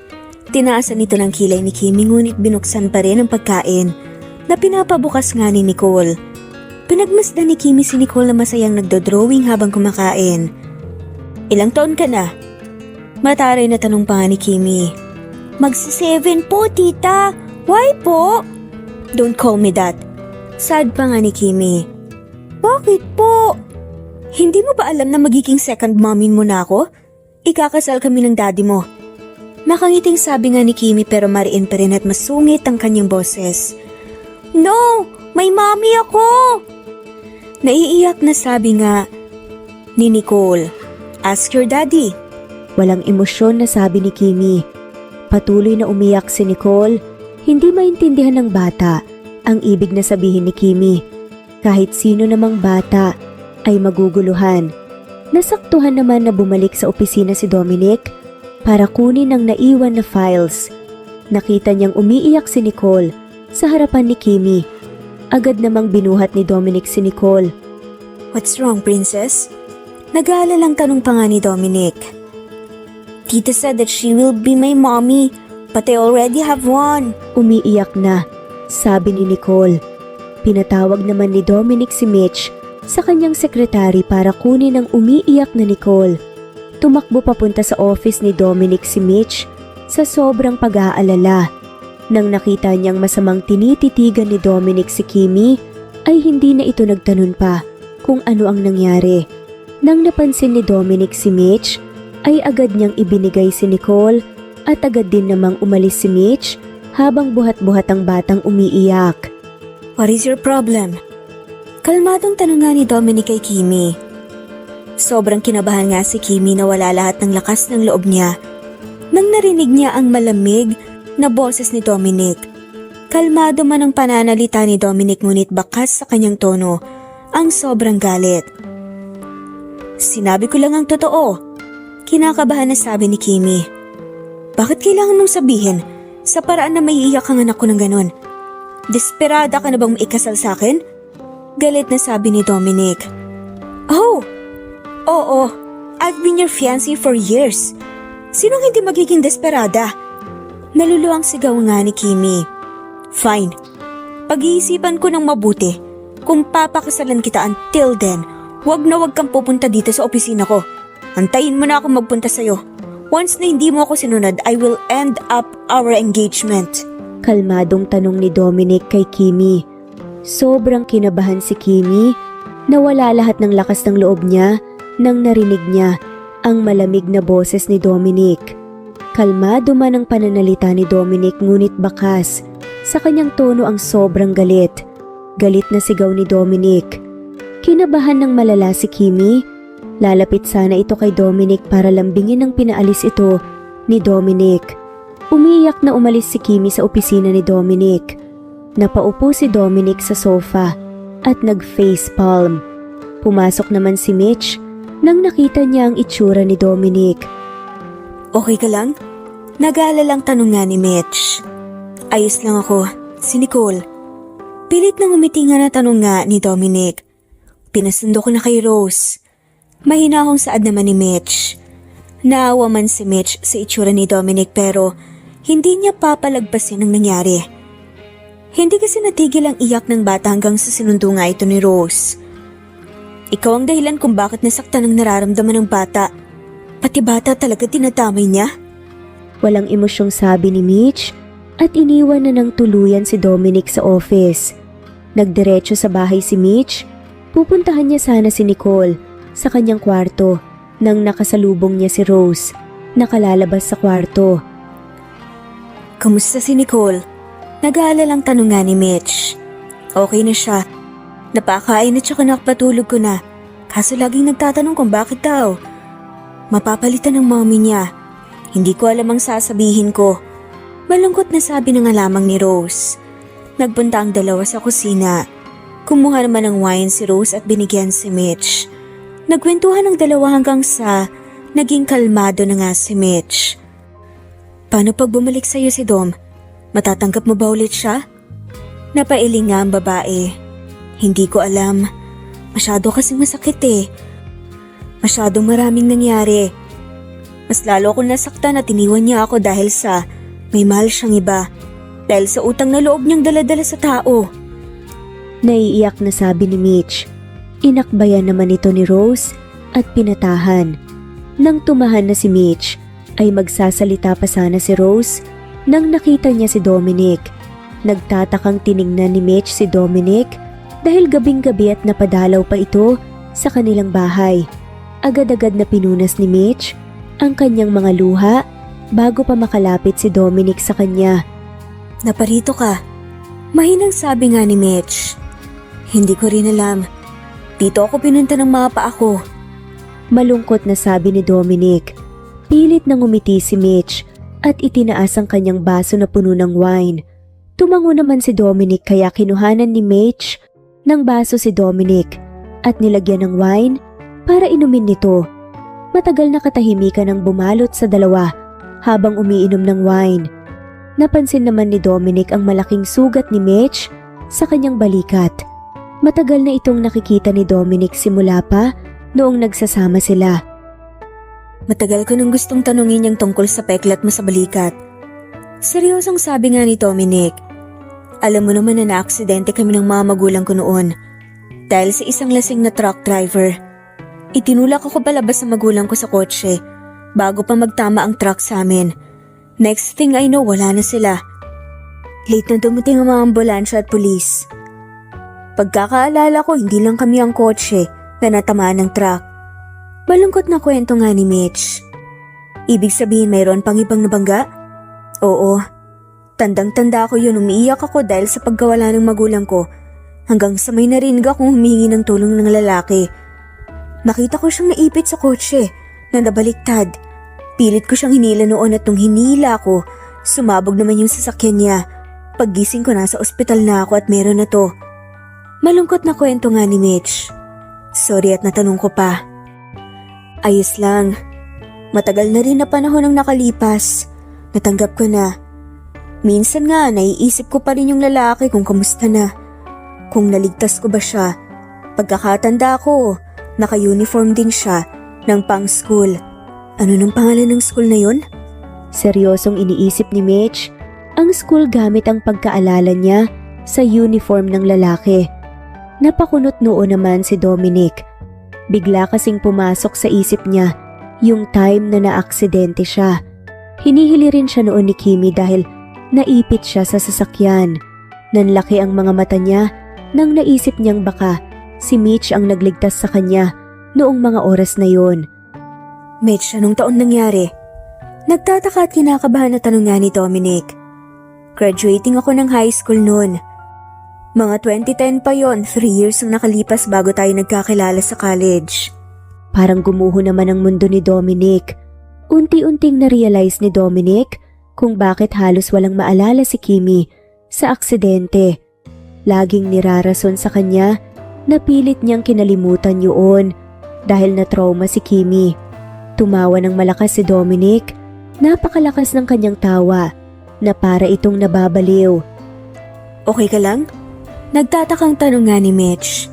Tinaasan ito ng kilay ni Kimi ngunit binuksan pa rin ang pagkain na pinapabukas nga ni Nicole. Pinagmasdan ni Kimi si Nicole na masayang nagdodrawing habang kumakain. Ilang taon ka na? Mataray na tanong pa nga ni Kimi. Magsi-7 po, tita. Why po? Don't call me that. Sad pa nga ni Kimi. Bakit po? Hindi mo ba alam na magiging second mommin mo na ako? Ikakasal kami ng daddy mo. Nakangiting sabi nga ni Kimi pero mariin pa rin at masungit ang kanyang boses. No! May mommy ako! Naiiyak na sabi nga ni Nicole. Ask your daddy. Walang emosyon na sabi ni Kimi. Patuloy na umiyak si Nicole. Hindi maintindihan ng bata ang ibig na sabihin ni Kimi. Kahit sino namang bata ay maguguluhan. Nasaktuhan naman na bumalik sa opisina si Dominic para kunin ang naiwan na files. Nakita niyang umiiyak si Nicole sa harapan ni Kimi. Agad namang binuhat ni Dominic si Nicole. What's wrong, princess? Nag-aalalang tanong pa nga ni Dominic. Tita said that she will be my mommy, but I already have one. Umiiyak na, sabi ni Nicole. Pinatawag naman ni Dominic si Mitch sa kanyang sekretary para kunin ang umiiyak na Nicole. Tumakbo papunta sa office ni Dominic si Mitch sa sobrang pag-aalala. Nang nakita niyang masamang tinititigan ni Dominic si Kimi, ay hindi na ito nagtanun pa kung ano ang nangyari. Nang napansin ni Dominic si Mitch, ay agad niyang ibinigay si Nicole at agad din namang umalis si Mitch habang buhat-buhat ang batang umiiyak. What is your problem? Kalmadong tanong nga ni Dominic kay Kimi. Sobrang kinabahan nga si Kimi na wala lahat ng lakas ng loob niya nang narinig niya ang malamig na boses ni Dominic. Kalmado man ang pananalita ni Dominic ngunit bakas sa kanyang tono ang sobrang galit. Sinabi ko lang ang totoo. Kinakabahan na sabi ni Kimi. Bakit kailangan mong sabihin sa paraan na maiiyak ang anak ko ng ganon? Desperada ka na bang maikasal sa akin? Galit na sabi ni Dominic. Oh! Oo, I've been your fiancé for years. Sinong hindi magiging desperada? Naluluwang sigaw nga ni Kimi. Fine. Pag-iisipan ko ng mabuti. Kung papakasalan kita until then, wag na wag kang pupunta dito sa opisina ko. Antayin mo na ako magpunta sa'yo. Once na hindi mo ako sinunod, I will end up our engagement. Kalmadong tanong ni Dominic kay Kimi. Sobrang kinabahan si Kimi na wala lahat ng lakas ng loob niya nang narinig niya ang malamig na boses ni Dominic. Kalmado man ang pananalita ni Dominic ngunit bakas Sa kanyang tono ang sobrang galit. Galit na sigaw ni Dominic. Kinabahan ng malala si Kimi. Lalapit sana ito kay Dominic para lambingin ang pinaalis ito ni Dominic. Umiiyak na umalis si Kimi sa opisina ni Dominic. Napaupo si Dominic sa sofa at nag-facepalm. Pumasok naman si Mitch nang nakita niya ang itsura ni Dominic. Okay ka lang? Nag-aalalang tanong nga ni Mitch. Ayos lang ako, si Nicole. Pilit nang umiti nga na tanong nga ni Dominic. Pinasundo ko na kay Rose. Mahinahong saad naman ni Mitch. Naawa man si Mitch sa itsura ni Dominic pero hindi niya papalagpasin ang nangyari. Hindi kasi natigil ang iyak ng bata hanggang sa sinundo nga ito ni Rose. Ikaw ang dahilan kung bakit nasaktan ang nararamdaman ng bata. Pati bata talaga tinatamay niya. Walang emosyong sabi ni Mitch at iniwan na ng tuluyan si Dominic sa office. Nagdiretso sa bahay si Mitch. Pupuntahan niya sana si Nicole sa kanyang kwarto nang nakasalubong niya si Rose. Nakalalabas sa kwarto. Kamusta si Nicole? Nag-aalalang tanong nga ni Mitch. Okay na siya. Napakain at saka nakapatulog ko na. Kaso laging nagtatanong kung bakit daw. Mapapalitan ng mommy niya. Hindi ko alam ang sasabihin ko. Malungkot na sabi na nga lamang ni Rose. Nagpunta ang dalawa sa kusina. Kumuha naman ng wine si Rose at binigyan si Mitch. Nagkwentuhan ang dalawa hanggang sa naging kalmado na nga si Mitch. Paano pag bumalik sa'yo si Dom? Matatanggap mo ba ulit siya? Napailing nga ang babae. Hindi ko alam. Masyado kasing masakit eh. Masyadong maraming nangyari. Mas lalo akong nasaktan at iniwan niya ako dahil sa may mahal siyang iba. Dahil sa utang na loob niyang daladala sa tao. Naiiyak na sabi ni Mitch. Inakbayan naman ito ni Rose at pinatahan. Nang tumahan na si Mitch, ay magsasalita pa sana si Rose nang nakita niya si Dominic. Nagtatakang tiningnan ni Mitch si Dominic dahil gabing-gabi at napadalaw pa ito sa kanilang bahay. Agad-agad na pinunas ni Mitch ang kanyang mga luha bago pa makalapit si Dominic sa kanya. Naparito ka. Mahinang sabi nga ni Mitch. Hindi ko rin alam. Dito ako pinunta ng mga paa ko. Malungkot na sabi ni Dominic. Pilit nang umiti si Mitch at itinaas ang kanyang baso na puno ng wine. Tumango naman si Dominic kaya kinuhanan ni Mitch ng baso si Dominic at nilagyan ng wine para inumin nito. Matagal na katahimikan ang bumalot sa dalawa habang umiinom ng wine. Napansin naman ni Dominic ang malaking sugat ni Mitch sa kanyang balikat. Matagal na itong nakikita ni Dominic simula pa noong nagsasama sila. Matagal ko nang gustong tanungin yung tungkol sa peklat mo sa balikat. Seryosong sabi nga ni Dominic. Alam mo naman na naaksidente kami ng mga magulang ko noon. Dahil sa isang lasing na truck driver. Itinulak ako palabas sa magulang ko sa kotse bago pa magtama ang truck sa amin. Next thing I know, wala na sila. Late na dumating ang mga ambulansya at pulis. Pagkakaalala ko, hindi lang kami ang kotse na natamaan ng truck. Malungkot na kwento nga ni Mitch. Ibig sabihin mayroon pang ibang nabangga? Oo. Tandang-tanda ko yun, umiiyak ako dahil sa pagkawala ng magulang ko. Hanggang sa may narinig akong humingi ng tulong ng lalaki. Nakita ko siyang naipit sa kotse na nabaliktad. Pilit ko siyang hinila noon at nung hinila ko, sumabog naman yung sasakyan niya. Paggising ko nasa ospital na ako at meron na to. Malungkot na kwento nga ni Mitch. Sorry at natanong ko pa. Ayos lang. Matagal na rin na panahon ang nakalipas. Natanggap ko na. Minsan nga naiisip ko pa rin yung lalaki kung kamusta na. Kung naligtas ko ba siya. Pagkakatanda ko, naka-uniform din siya ng pang-school. Ano nang pangalan ng school na yon? Seryosong iniisip ni Mitch ang school gamit ang pagkaalala niya sa uniform ng lalaki. Napakunot noon naman si Dominic. Bigla kasing pumasok sa isip niya yung time na naaksidente siya. Hinihili rin siya noon ni Kimi dahil naipit siya sa sasakyan. Nanlaki ang mga mata niya nang naisip niyang baka si Mitch ang nagligtas sa kanya noong mga oras na yon. Mitch, anong taon nangyari? Nagtataka at kinakabahan na tanong nga ni Dominic. Graduating ako ng high school noon. Mga 2010 pa yon, 3 years ang nakalipas bago tayo nagkakilala sa college. Parang gumuho naman ang mundo ni Dominic. Unti-unting na-realize ni Dominic kung bakit halos walang maalala si Kimi sa aksidente. Laging nirarason sa kanya na pilit niyang kinalimutan yun dahil na-trauma si Kimi. Tumawa ng malakas si Dominic. Napakalakas ng kanyang tawa na para itong nababaliw. Okay ka lang? Nagtatakang tanong nga ni Mitch.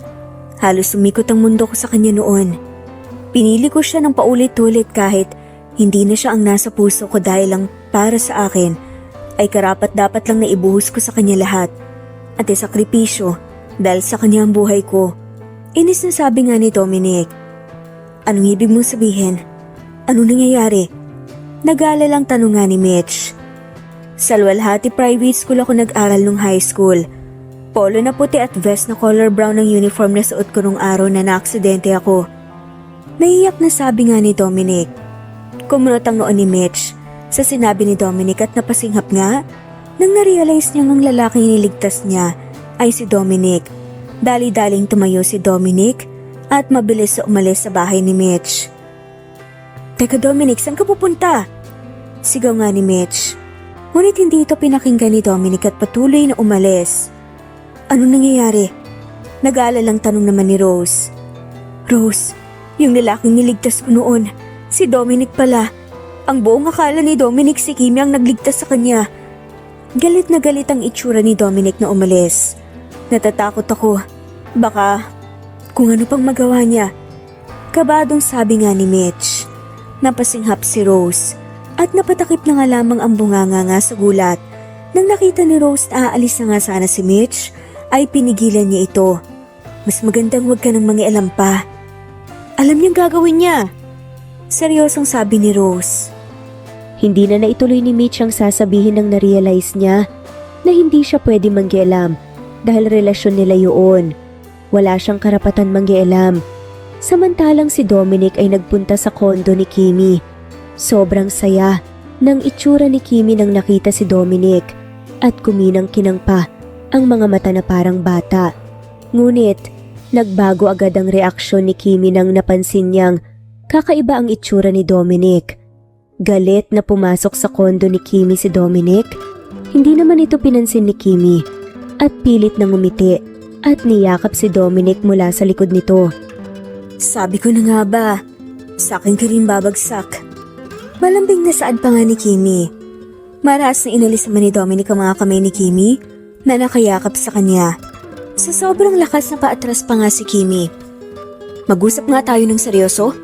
Halos sumikot ang mundo ko sa kanya noon. Pinili ko siya ng paulit-ulit kahit hindi na siya ang nasa puso ko dahil lang para sa akin ay karapat-dapat lang na ibuhos ko sa kanya lahat at isakripisyo dahil sa kanya ang buhay ko. Inis na sabi nga ni Dominic. Anong ibig mong sabihin? Ano nangyayari? Nag-aalalang tanong nga ni Mitch. Sa Luwalhati Private School ako nag-aral nung high school. Polo na puti at vest na color brown ang uniform na suot ko nung araw na naaksidente ako. Naiyak na sabi nga ni Dominic. Kumunot ang noon ni Mitch sa sinabi ni Dominic at napasinghap nga nang narealize niyang ang lalaking iniligtas niya ay si Dominic. Dali-daling tumayo si Dominic at mabilis na umalis sa bahay ni Mitch. Teka Dominic, saan ka pupunta? Sigaw nga ni Mitch. Ngunit hindi ito pinakinggan ni Dominic at patuloy na umalis. Ano nangyayari? Nag-aalalang tanong naman ni Rose. Rose, yung lalaking niligtas ko noon, si Dominic pala. Ang buong akala ni Dominic si Kimi ang nagligtas sa kanya. Galit na galit ang itsura ni Dominic na umalis. Natatakot ako. Baka kung ano pang magawa niya. Kabadong sabi nga ni Mitch. Napasinghap si Rose at napatakip na nga lamang ang bunganga nga sa gulat. Nang nakita ni Rose na aalis na nga sana si Mitch, ay pinigilan niya ito. Mas magandang huwag ka nang mangialam pa. Alam niyang gagawin niya. Seryosong sabi ni Rose. Hindi na naituloy ni Mitch ang sasabihin nang na-realize niya na hindi siya pwede manggialam dahil relasyon nila yun. Wala siyang karapatan manggialam. Samantalang si Dominic ay nagpunta sa kondo ni Kimi. Sobrang saya ng itsura ni Kimi nang nakita si Dominic at kuminang-kinang pa ang mga mata na parang bata. Ngunit nagbago agad ang reaksyon ni Kimi nang napansin niyang kakaiba ang itsura ni Dominic. Galit na pumasok sa kondo ni Kimi si Dominic. Hindi naman ito pinansin ni Kimi at pilit na ngumiti at niyakap si Dominic mula sa likod nito. Sabi ko na nga ba, sa akin ka rin babagsak. Malambing na saad pa nga ni Kimi. Maras na inalis naman ni Dominic ang mga kamay ni Kimi na nakayakap sa kanya. Sa sobrang lakas na paatras pa nga si Kimi. Mag-usap nga tayo ng seryoso?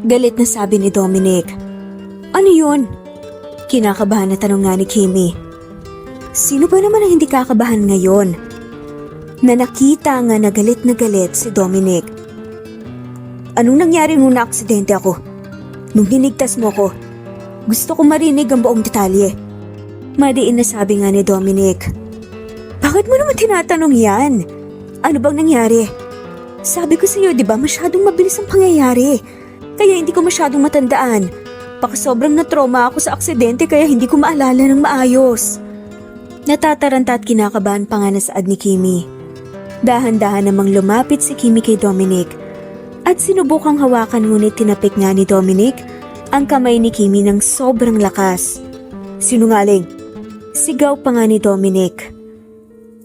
Galit na sabi ni Dominic. Ano yun? Kinakabahan na tanong nga ni Kimi. Sino ba naman ang hindi kakabahan ngayon? Na nakita nga na galit si Dominic. Anong nangyari nung na-aksidente ako? Nung hinigtas mo ko? Gusto ko marinig ang buong detalye. Madiin na sabi nga ni Dominic. Bakit mo naman tinatanong yan? Ano bang nangyari? Sabi ko sa iyo, di ba masyadong mabilis ang pangyayari? Kaya hindi ko masyadong matandaan. Baka sobrang na-trauma ako sa aksidente kaya hindi ko maalala ng maayos. Natataranta at kinakabahan pa nga na saad ni Kimi. Dahan-dahan namang lumapit si Kimi kay Dominic at sinubukang hawakan ngunit tinapik nga ni Dominic ang kamay ni Kimi ng sobrang lakas. Sinungaling! Sigaw pa nga ni Dominic.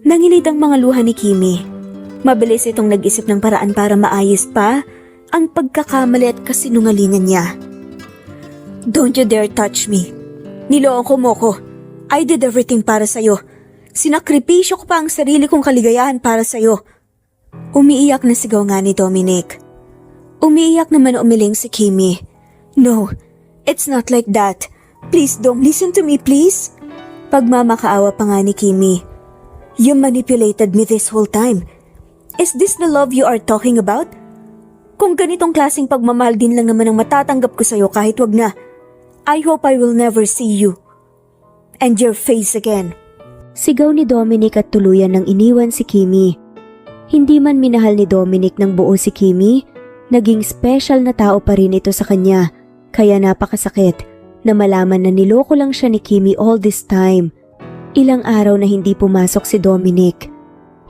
Nanginid ang mga luha ni Kimi. Mabilis itong nag-isip ng paraan para maayos pa ang pagkakamali at kasinungalingan niya. Don't you dare touch me. Niloko mo ko. I did everything para sa'yo. Sinakripisyo ko pa ang sarili kong kaligayahan para sa'yo. Umiiyak na sigaw nga ni Dominic. Umiiyak naman umiling si Kimi. No, it's not like that. Please don't listen to me, please. Pagmamakaawa pa nga ni Kimi. You manipulated me this whole time. Is this the love you are talking about? Kung ganitong klaseng pagmamahal din lang naman ang matatanggap ko sa'yo kahit wag na. I hope I will never see you and your face again. Sigaw ni Dominic at tuluyan ng iniwan si Kimi. Hindi man minahal ni Dominic ng buo si Kimi, naging special na tao pa rin ito sa kanya. Kaya napakasakit na malaman na niloko lang siya ni Kimi all this time. Ilang araw na hindi pumasok si Dominic.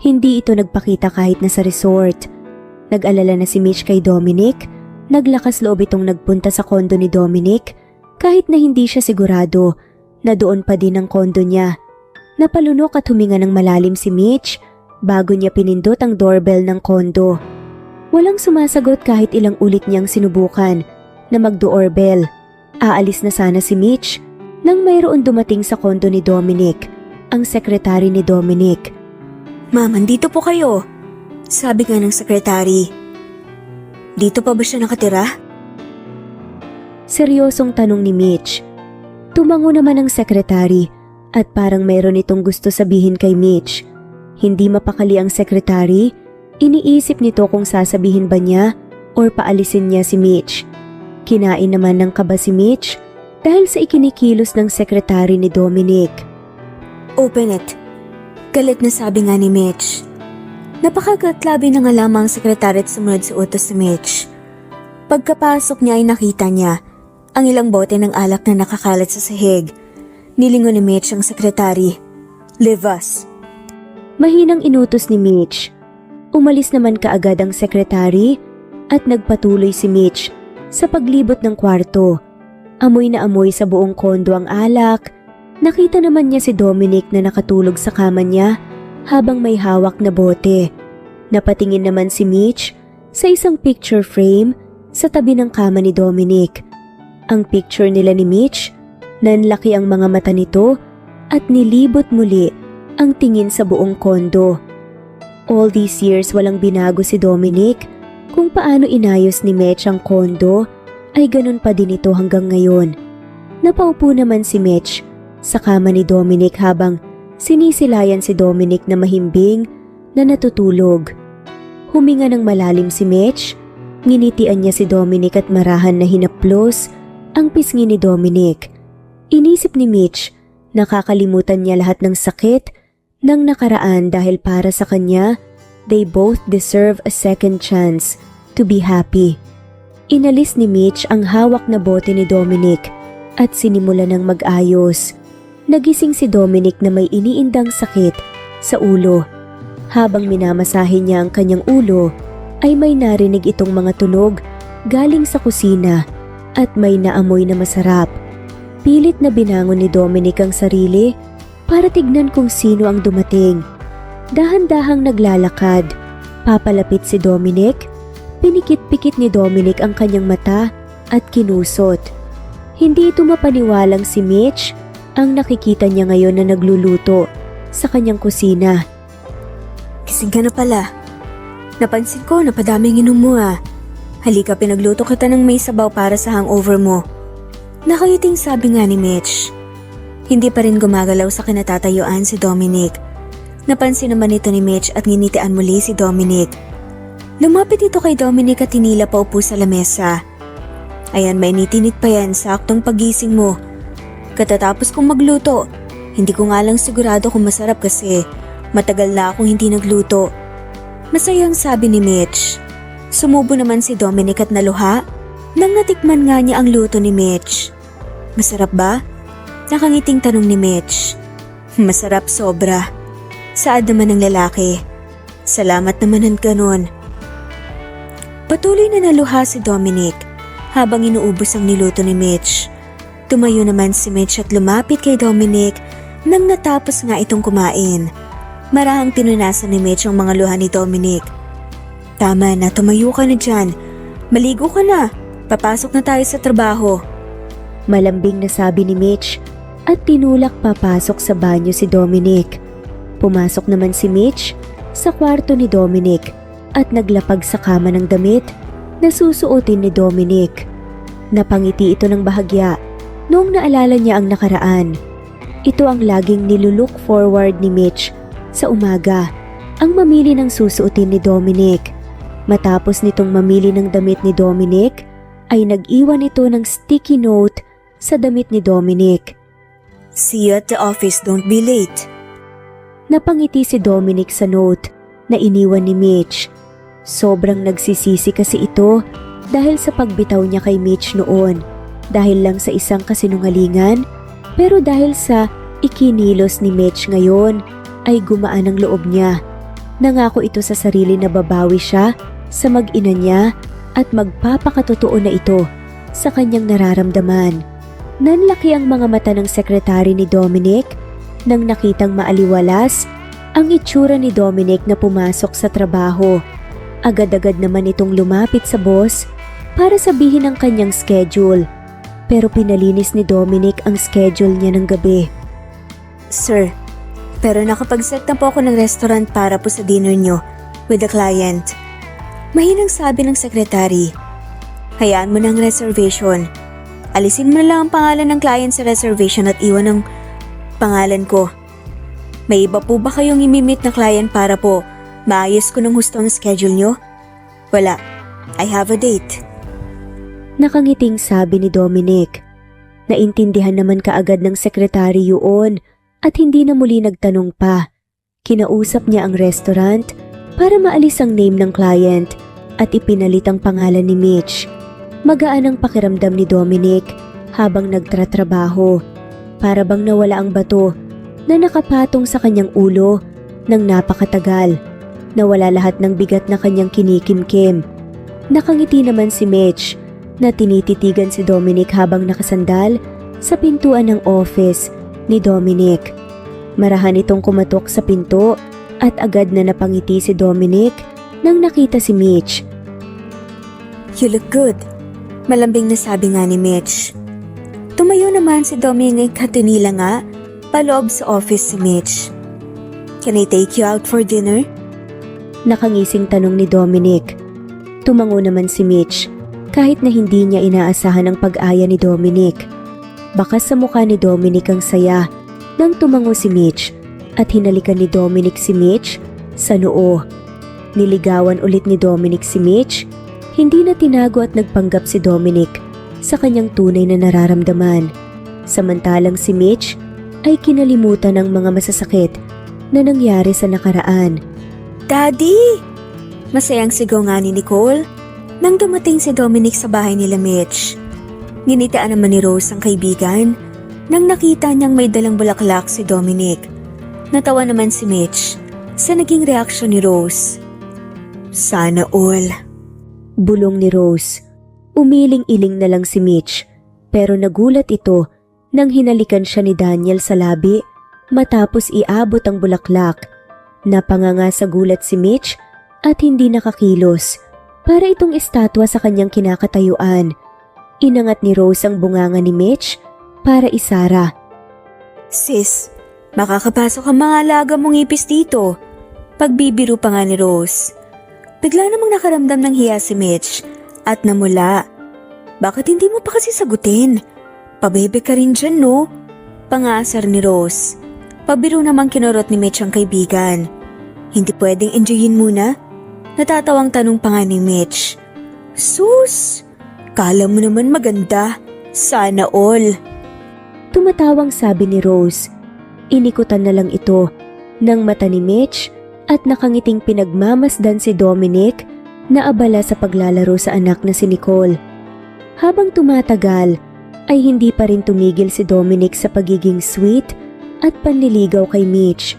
Hindi ito nagpakita kahit na sa resort. Nag-alala na si Mitch kay Dominic. Naglakas loob itong nagpunta sa kondo ni Dominic kahit na hindi siya sigurado na doon pa din ang kondo niya. Napalunok at huminga ng malalim si Mitch bago niya pinindot ang doorbell ng kondo. Walang sumasagot kahit ilang ulit niyang sinubukan na mag-doorbell. Aalis na sana si Mitch nang mayroon dumating sa kondo ni Dominic, ang sekretary ni Dominic. Ma'am, andito po kayo. Sabi nga ng sekretary. Dito pa ba siya nakatira? Seryosong tanong ni Mitch. Tumango naman ang sekretary at parang mayroon itong gusto sabihin kay Mitch. Hindi mapakali ang sekretary, iniisip nito kung sasabihin ba niya or paalisin niya si Mitch. Kinain naman ng kaba si Mitch dahil sa ikinikilos ng sekretary ni Dominic. Open it. Galit na sabi nga ni Mitch. Napakagatlabi na nga lamang ang sekretary at sumunod sa utos ni Mitch. Pagkapasok niya ay nakita niya ang ilang bote ng alak na nakakalat sa sahig. Nilingon ni Mitch ang sekretary. Leave us. Mahinang inutos ni Mitch. Umalis naman kaagad ang sekretary at nagpatuloy si Mitch sa paglibot ng kwarto. Amoy na amoy sa buong kondo ang alak. Nakita naman niya si Dominic na nakatulog sa kama niya habang may hawak na bote. Napatingin naman si Mitch sa isang picture frame sa tabi ng kama ni Dominic. Ang picture nila ni Mitch, nanlaki ang mga mata nito at nilibot muli ang tingin sa buong kondo. All these years walang binago si Dominic. Kung paano inayos ni Mitch ang kondo ay ganun pa din ito hanggang ngayon. Napaupo naman si Mitch sa kama ni Dominic habang sinisilayan si Dominic na mahimbing na natutulog. Huminga ng malalim si Mitch, nginitian niya si Dominic at marahan na hinaplos ang pisngi ni Dominic. Inisip ni Mitch, nakakalimutan niya lahat ng sakit ng nakaraan dahil para sa kanya, they both deserve a second chance to be happy. Inalis ni Mitch ang hawak na bote ni Dominic at sinimula ng mag-ayos. Nagising si Dominic na may iniindang sakit sa ulo. Habang minamasahe niya ang kanyang ulo, ay may narinig itong mga tunog galing sa kusina at may naamoy na masarap. Pilit na binangon ni Dominic ang sarili para tignan kung sino ang dumating. Dahan-dahang naglalakad, papalapit si Dominic. Pinikit-pikit ni Dominic ang kanyang mata at kinusot. Hindi ito mapaniwalang si Mitch ang nakikita niya ngayon na nagluluto sa kanyang kusina. Gising ka na pala. Napansin ko na padaming inom mo ah. Halika, pinagluto kita ng may sabaw para sa hangover mo. Nakayiting sabi nga ni Mitch. Hindi pa rin gumagalaw sa kinatatayuan si Dominic. Napansin naman ito ni Mitch at nginitian muli si Dominic. Lumapit ito kay Dominic at hinila pa upo sa lamesa. Ayan, may nitinit pa yan, saktong pagising mo. Katatapos kong magluto, hindi ko nga lang sigurado kung masarap kasi matagal na akong hindi nagluto. Masayang sabi ni Mitch. Sumubo naman si Dominic at naluha nang natikman nga niya ang luto ni Mitch. Masarap ba? Nakangiting tanong ni Mitch. Masarap sobra. Saad naman ng lalaki. Salamat naman ng ganun. Patuloy na naluha si Dominic habang inuubos ang niluto ni Mitch. Tumayo naman si Mitch at lumapit kay Dominic nang natapos nga itong kumain. Marahang pinunasan ni Mitch ang mga luha ni Dominic. Tama na, tumayo ka na dyan. Maligo ka na. Papasok na tayo sa trabaho. Malambing na sabi ni Mitch at tinulak papasok sa banyo si Dominic. Pumasok naman si Mitch sa kwarto ni Dominic at naglapag sa kama ng damit na susuotin ni Dominic. Napangiti ito ng bahagya noong naalala niya ang nakaraan. Ito ang laging nilulook forward ni Mitch sa umaga, ang mamili ng susuotin ni Dominic. Matapos nitong mamili ng damit ni Dominic, ay nag-iwan ito ng sticky note sa damit ni Dominic. See you at the office, don't be late. Napangiti si Dominic sa note na iniwan ni Mitch. Sobrang nagsisisi kasi ito dahil sa pagbitaw niya kay Mitch noon. Dahil lang sa isang kasinungalingan, pero dahil sa Ikinilos ni Mitch ngayon ay gumaan ang loob niya. Nangako ito sa sarili na babawi siya sa mag-ina niya at magpapakatotoo na ito sa kanyang nararamdaman. Nanlaki ang mga mata ng sekretary ni Dominic nang nakitang maaliwalas ang itsura ni Dominic na pumasok sa trabaho. Agad-agad naman itong lumapit sa boss para sabihin ang kanyang schedule. Pero pinalinis ni Dominic ang schedule niya ng gabi. Sir, pero nakapag-set na po ako ng restaurant para po sa dinner nyo with the client. Mahinang sabi ng sekretary. Hayaan mo ng reservation. Alisin mo na lang ang pangalan ng client sa reservation at iwan ang pangalan ko. May iba po ba kayong imimit na client para po maayos ko ng husto ang schedule nyo? Wala. I have a date. Nakangiting sabi ni Dominic. Naintindihan naman kaagad ng sekretary yun at hindi na muli nagtanong pa. Kinausap niya ang restaurant para maalis ang name ng client at ipinalit ang pangalan ni Mitch. Magaan ang pakiramdam ni Dominic habang nagtratrabaho. Para bang nawala ang bato na nakapatong sa kanyang ulo ng napakatagal. Nawala lahat ng bigat na kanyang kinikimkim. Nakangiti naman si Mitch na tinititigan si Dominic habang nakasandal sa pintuan ng office ni Dominic. Marahan itong kumatok sa pinto at agad na napangiti si Dominic nang nakita si Mitch. You look good. Malambing na sabi nga ni Mitch. Tumayo naman si Dominic at tinila nga paloob sa office si Mitch. Can I take you out for dinner? Nakangising tanong ni Dominic. Tumango naman si Mitch kahit na hindi niya inaasahan ang pag-aya ni Dominic. Baka sa mukha ni Dominic ang saya nang tumango si Mitch at hinalikan ni Dominic si Mitch sa noo. Niligawan ulit ni Dominic si Mitch. Hindi na tinago at nagpanggap si Dominic sa kanyang tunay na nararamdaman. Samantalang si Mitch ay kinalimutan ng mga masasakit na nangyari sa nakaraan. Daddy! Masayang sigaw nga ni Nicole nang dumating si Dominic sa bahay nila Mitch. Ginitaan naman ni Rose ang kaibigan nang nakita niyang may dalang bulaklak si Dominic. Natawa naman si Mitch sa naging reaksyon ni Rose. Sana all. Bulong ni Rose. Umiling-iling na lang si Mitch pero nagulat ito nang hinalikan siya ni Daniel sa labi matapos iabot ang bulaklak. Napanganga sa gulat si Mitch at hindi nakakilos para itong estatwa sa kanyang kinakatayuan. Inangat ni Rose ang bunganga ni Mitch para isara. Sis, makakapasok ang mga alaga mong ipis dito. Pagbibiro pa nga ni Rose. Bigla namang nakaramdam ng hiya si Mitch at namula. Bakit hindi mo pa kasi sagutin? Pabebe ka rin dyan, no? Pangasar ni Rose. Pabiro namang kinurot ni Mitch ang kaibigan. Hindi pwedeng enjoyin muna? Natatawang tanong pa nga ni Mitch. Sus! Kala mo naman maganda. Sana all. Tumatawang sabi ni Rose. Inikutan na lang ito ng mata ni Mitch at nakangiting pinagmamasdan si Dominic na abala sa paglalaro sa anak na si Nicole. Habang tumatagal ay hindi pa rin tumigil si Dominic sa pagiging sweet at panliligaw kay Mitch.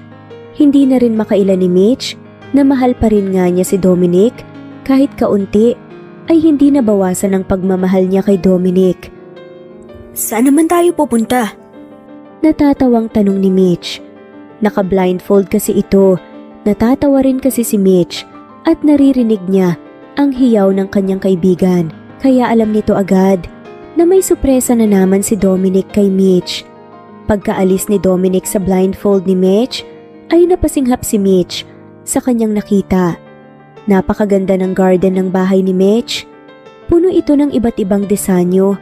Hindi na rin makaila ni Mitch na mahal pa rin nga niya si Dominic kahit kaunti ay hindi nabawasan ang pagmamahal niya kay Dominic. Saan naman tayo pupunta? Natatawang tanong ni Mitch. Naka-blindfold kasi ito. Natatawa rin kasi si Mitch at naririnig niya ang hiyaw ng kanyang kaibigan. Kaya alam nito agad na may supresa na naman si Dominic kay Mitch. Pagkaalis ni Dominic sa blindfold ni Mitch ay napasinghap si Mitch sa kanyang nakita. Napakaganda ng garden ng bahay ni Mitch. Puno ito ng iba't ibang disenyo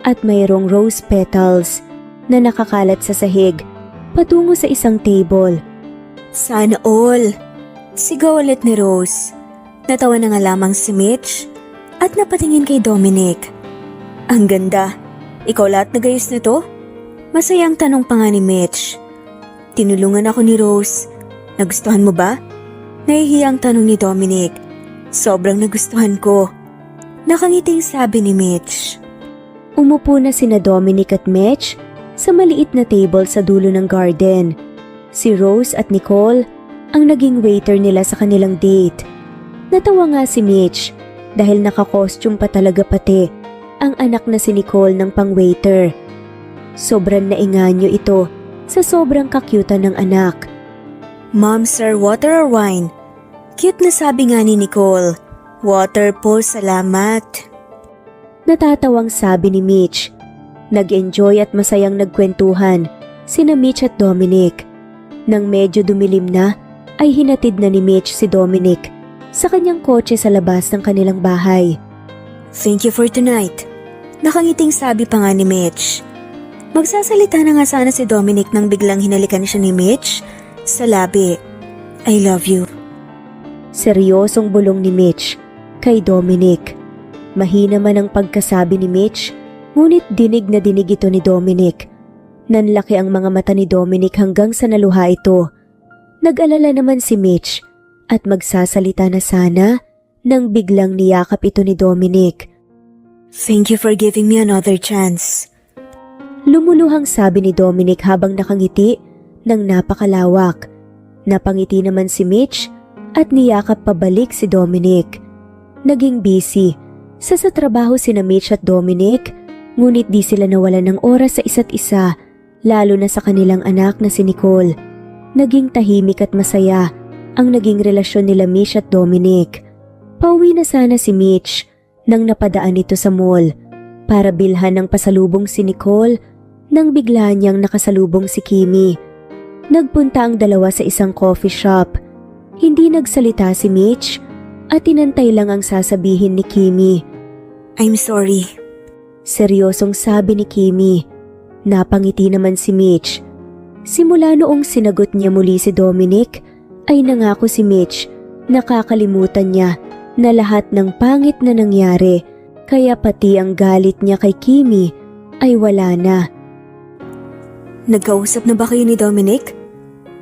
at mayroong rose petals na nakakalat sa sahig patungo sa isang table. Sana all. Sigaw ulit ni Rose. Natawa na nga lamang si Mitch at napatingin kay Dominic. Ang ganda. Ikaw lahat nagayos na to? Masayang tanong pa nga ni Mitch. Tinulungan ako ni Rose. Nagustuhan mo ba? Nahihiyang tanong ni Dominic. Sobrang nagustuhan ko. Nakangiting sabi ni Mitch. Umupo na sina Dominic at Mitch sa maliit na table sa dulo ng garden. Si Rose at Nicole ang naging waiter nila sa kanilang date. Natawa nga si Mitch dahil naka-costume pa talaga pati ang anak na si Nicole ng pang-waiter. Sobrang nainganyo ito sa sobrang kakyutan ng anak. Mom, sir, water or wine? Cute na sabi nga ni Nicole. Water po, salamat. Natatawang sabi ni Mitch. Nag-enjoy at masayang nagkwentuhan sina Mitch at Dominic. Nang medyo dumilim na, ay hinatid na ni Mitch si Dominic sa kanyang kotse sa labas ng kanilang bahay. Thank you for tonight. Nakangiting sabi pa nga ni Mitch. Magsasalita na nga sana si Dominic nang biglang hinalikan siya ni Mitch sa labi. I love you. Seryosong bulong ni Mitch kay Dominic. Mahina man ang pagkasabi ni Mitch, ngunit dinig na dinig ito ni Dominic. Nanlaki ang mga mata ni Dominic hanggang sa naluha ito. Nag-alala naman si Mitch at magsasalita na sana nang biglang niyakap ito ni Dominic. Thank you for giving me another chance. Lumuluhang sabi ni Dominic habang nakangiti ng napakalawak. Napangiti naman si Mitch at niyakap pabalik si Dominic. Naging busy sa trabaho sina Mitch at Dominic, ngunit di sila nawalan ng oras sa isa't isa, lalo na sa kanilang anak na si Nicole. Naging tahimik at masaya ang naging relasyon nila Mitch at Dominic. Pauwi na sana si Mitch nang napadaan ito sa mall para bilhan ng pasalubong si Nicole nang bigla niyang nakasalubong si Kimi. Nagpunta ang dalawa sa isang coffee shop. Hindi nagsalita si Mitch at tinantay lang ang sasabihin ni Kimi. I'm sorry. Seryosong sabi ni Kimi. Napangiti naman si Mitch. Simula noong sinagot niya muli si Dominic, ay nangako si Mitch na kakalimutan niya na lahat ng pangit na nangyari, kaya pati ang galit niya kay Kimi ay wala na. Nagkausap na ba kayo ni Dominic?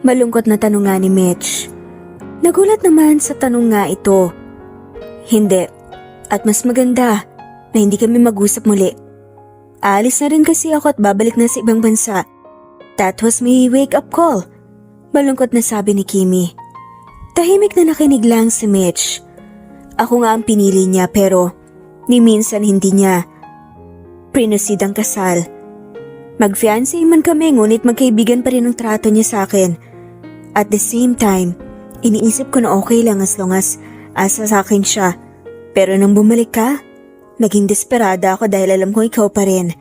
Malungkot na tanong nga ni Mitch. Nagulat naman sa tanong nga ito. Hindi. At mas maganda na hindi kami mag-usap muli. Aalis na rin kasi ako at babalik na sa ibang bansa. That was my wake-up call. Malungkot na sabi ni Kimi. Tahimik na nakinig lang si Mitch. Ako nga ang pinili niya pero ni minsan hindi niya prinosid ang kasal. Mag-fiancé man kami ngunit magkaibigan pa rin ang trato niya sa akin. At the same time, iniisip ko na okay lang as long as asa sa akin siya. Pero nang bumalik ka, naging desperada ako dahil alam ko ikaw pa rin.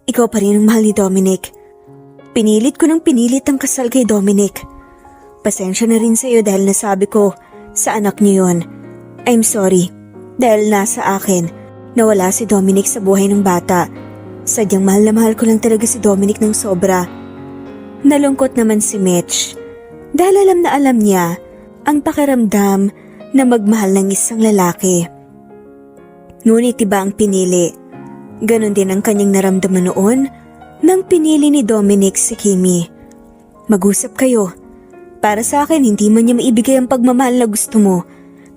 Ikaw pa rin ang mahal ni Dominic. Pinilit ko ng pinilit ang kasal kay Dominic. Pasensya na rin sa'yo dahil nasabi ko sa anak niyo yun. I'm sorry dahil nasa akin na wala si Dominic sa buhay ng bata. Sadyang mahal na mahal ko lang talaga si Dominic ng sobra. Nalungkot naman si Mitch dahil alam na alam niya ang pakiramdam na magmahal ng isang lalaki. Ngunit iba ang pinili. Ganon din ang kanyang naramdaman noon nang pinili ni Dominic si Kimi. Mag-usap kayo. Para sa akin hindi man niya maibigay ang pagmamahal na gusto mo,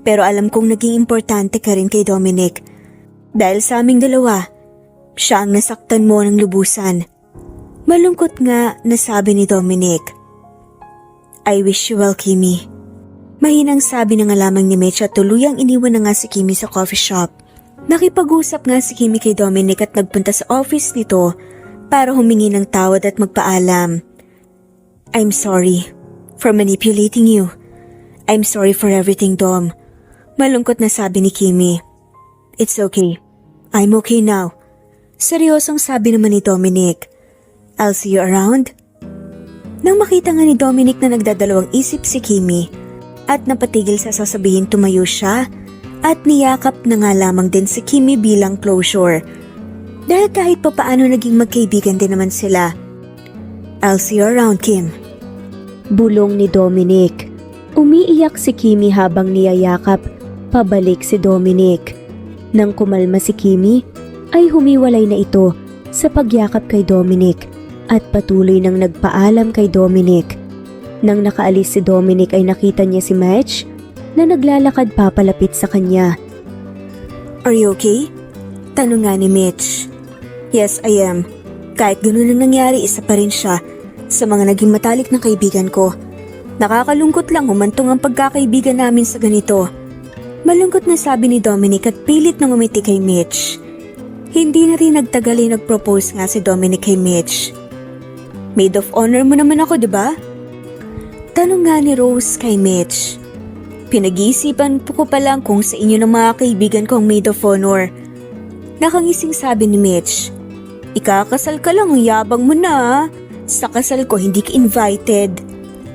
pero alam kong naging importante ka rin kay Dominic. Dahil sa aming dalawa, siya ang nasaktan mo ng lubusan. Malungkot nga na sabi ni Dominic. I wish you well, Kimi. Mahinang sabi na nga lamang ni Mitch at tuluyang iniwan na nga si Kimi sa coffee shop. Nakipag-usap nga si Kimi kay Dominic at nagpunta sa office nito para humingi ng tawad at magpaalam. I'm sorry for manipulating you. I'm sorry for everything, Dom. Malungkot na sabi ni Kimi. It's okay. I'm okay now. Seryosong sabi naman ni Dominic. I'll see you around. Nang makita nga ni Dominic na nagdadalawang isip si Kimi at napatigil sa sasabihin, tumayo siya at niyakap na nga lamang din si Kimi bilang closure. Dahil kahit papaano naging magkaibigan din naman sila. I'll see you around, Kim. Bulong ni Dominic. Umiiyak si Kimi habang niyayakap pabalik si Dominic. Nang kumalma si Kimi, ay humiwalay na ito sa pagyakap kay Dominic at patuloy nang nagpaalam kay Dominic. Nang nakaalis si Dominic ay nakita niya si Mitch na naglalakad papalapit sa kanya. Are you okay? Tanong nga ni Mitch. Yes, I am. Kahit ganun ang nangyari, isa pa rin siya sa mga naging matalik na kaibigan ko. Nakakalungkot lang humantong ang pagkakaibigan namin sa ganito. Malungkot na sabi ni Dominic at pilit na ngumiti kay Mitch. Hindi na rin nagtagal ay nag-propose nga si Dominic kay Mitch. Maid of honor mo naman ako, di ba? Tanong nga ni Rose kay Mitch. Pinag-iisipan ko pa lang kung sa inyo ng mga kaibigan ko ang maid of honor. Nakangising sabi ni Mitch. Ikakasal ka lang, ang yabang mo na. Sa kasal ko hindi ka invited.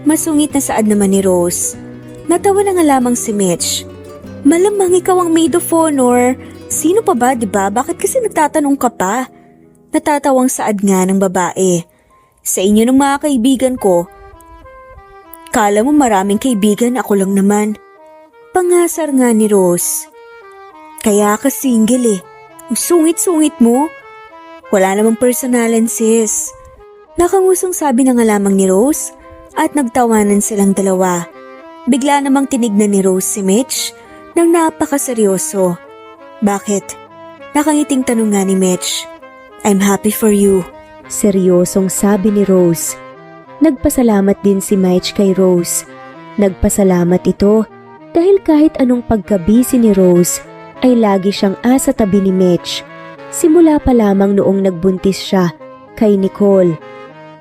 Masungit na saad naman ni Rose. Natawa na nga lamang si Mitch. Malamang ikaw ang maid of honor. Sino pa ba, di ba? Bakit kasi nagtatanong ka pa? Natatawang saad nga ng babae. Sa inyo ng mga kaibigan ko, kala mo maraming kaibigan, ako lang naman. Pangasar nga ni Rose. Kaya ka single eh. Ang sungit-sungit mo. Wala namang personalan sis. Nakangusong sabi na nga lamang ni Rose at nagtawanan silang dalawa. Bigla namang tinignan ni Rose si Mitch nang napakaseryoso. Bakit? Nakangiting tanong nga ni Mitch. I'm happy for you. Seryosong sabi ni Rose. Nagpasalamat din si Mitch kay Rose. Nagpasalamat ito dahil kahit anong pagkabisi ni Rose ay lagi siyang asa tabi ni Mitch. Simula pa lamang noong nagbuntis siya kay Nicole.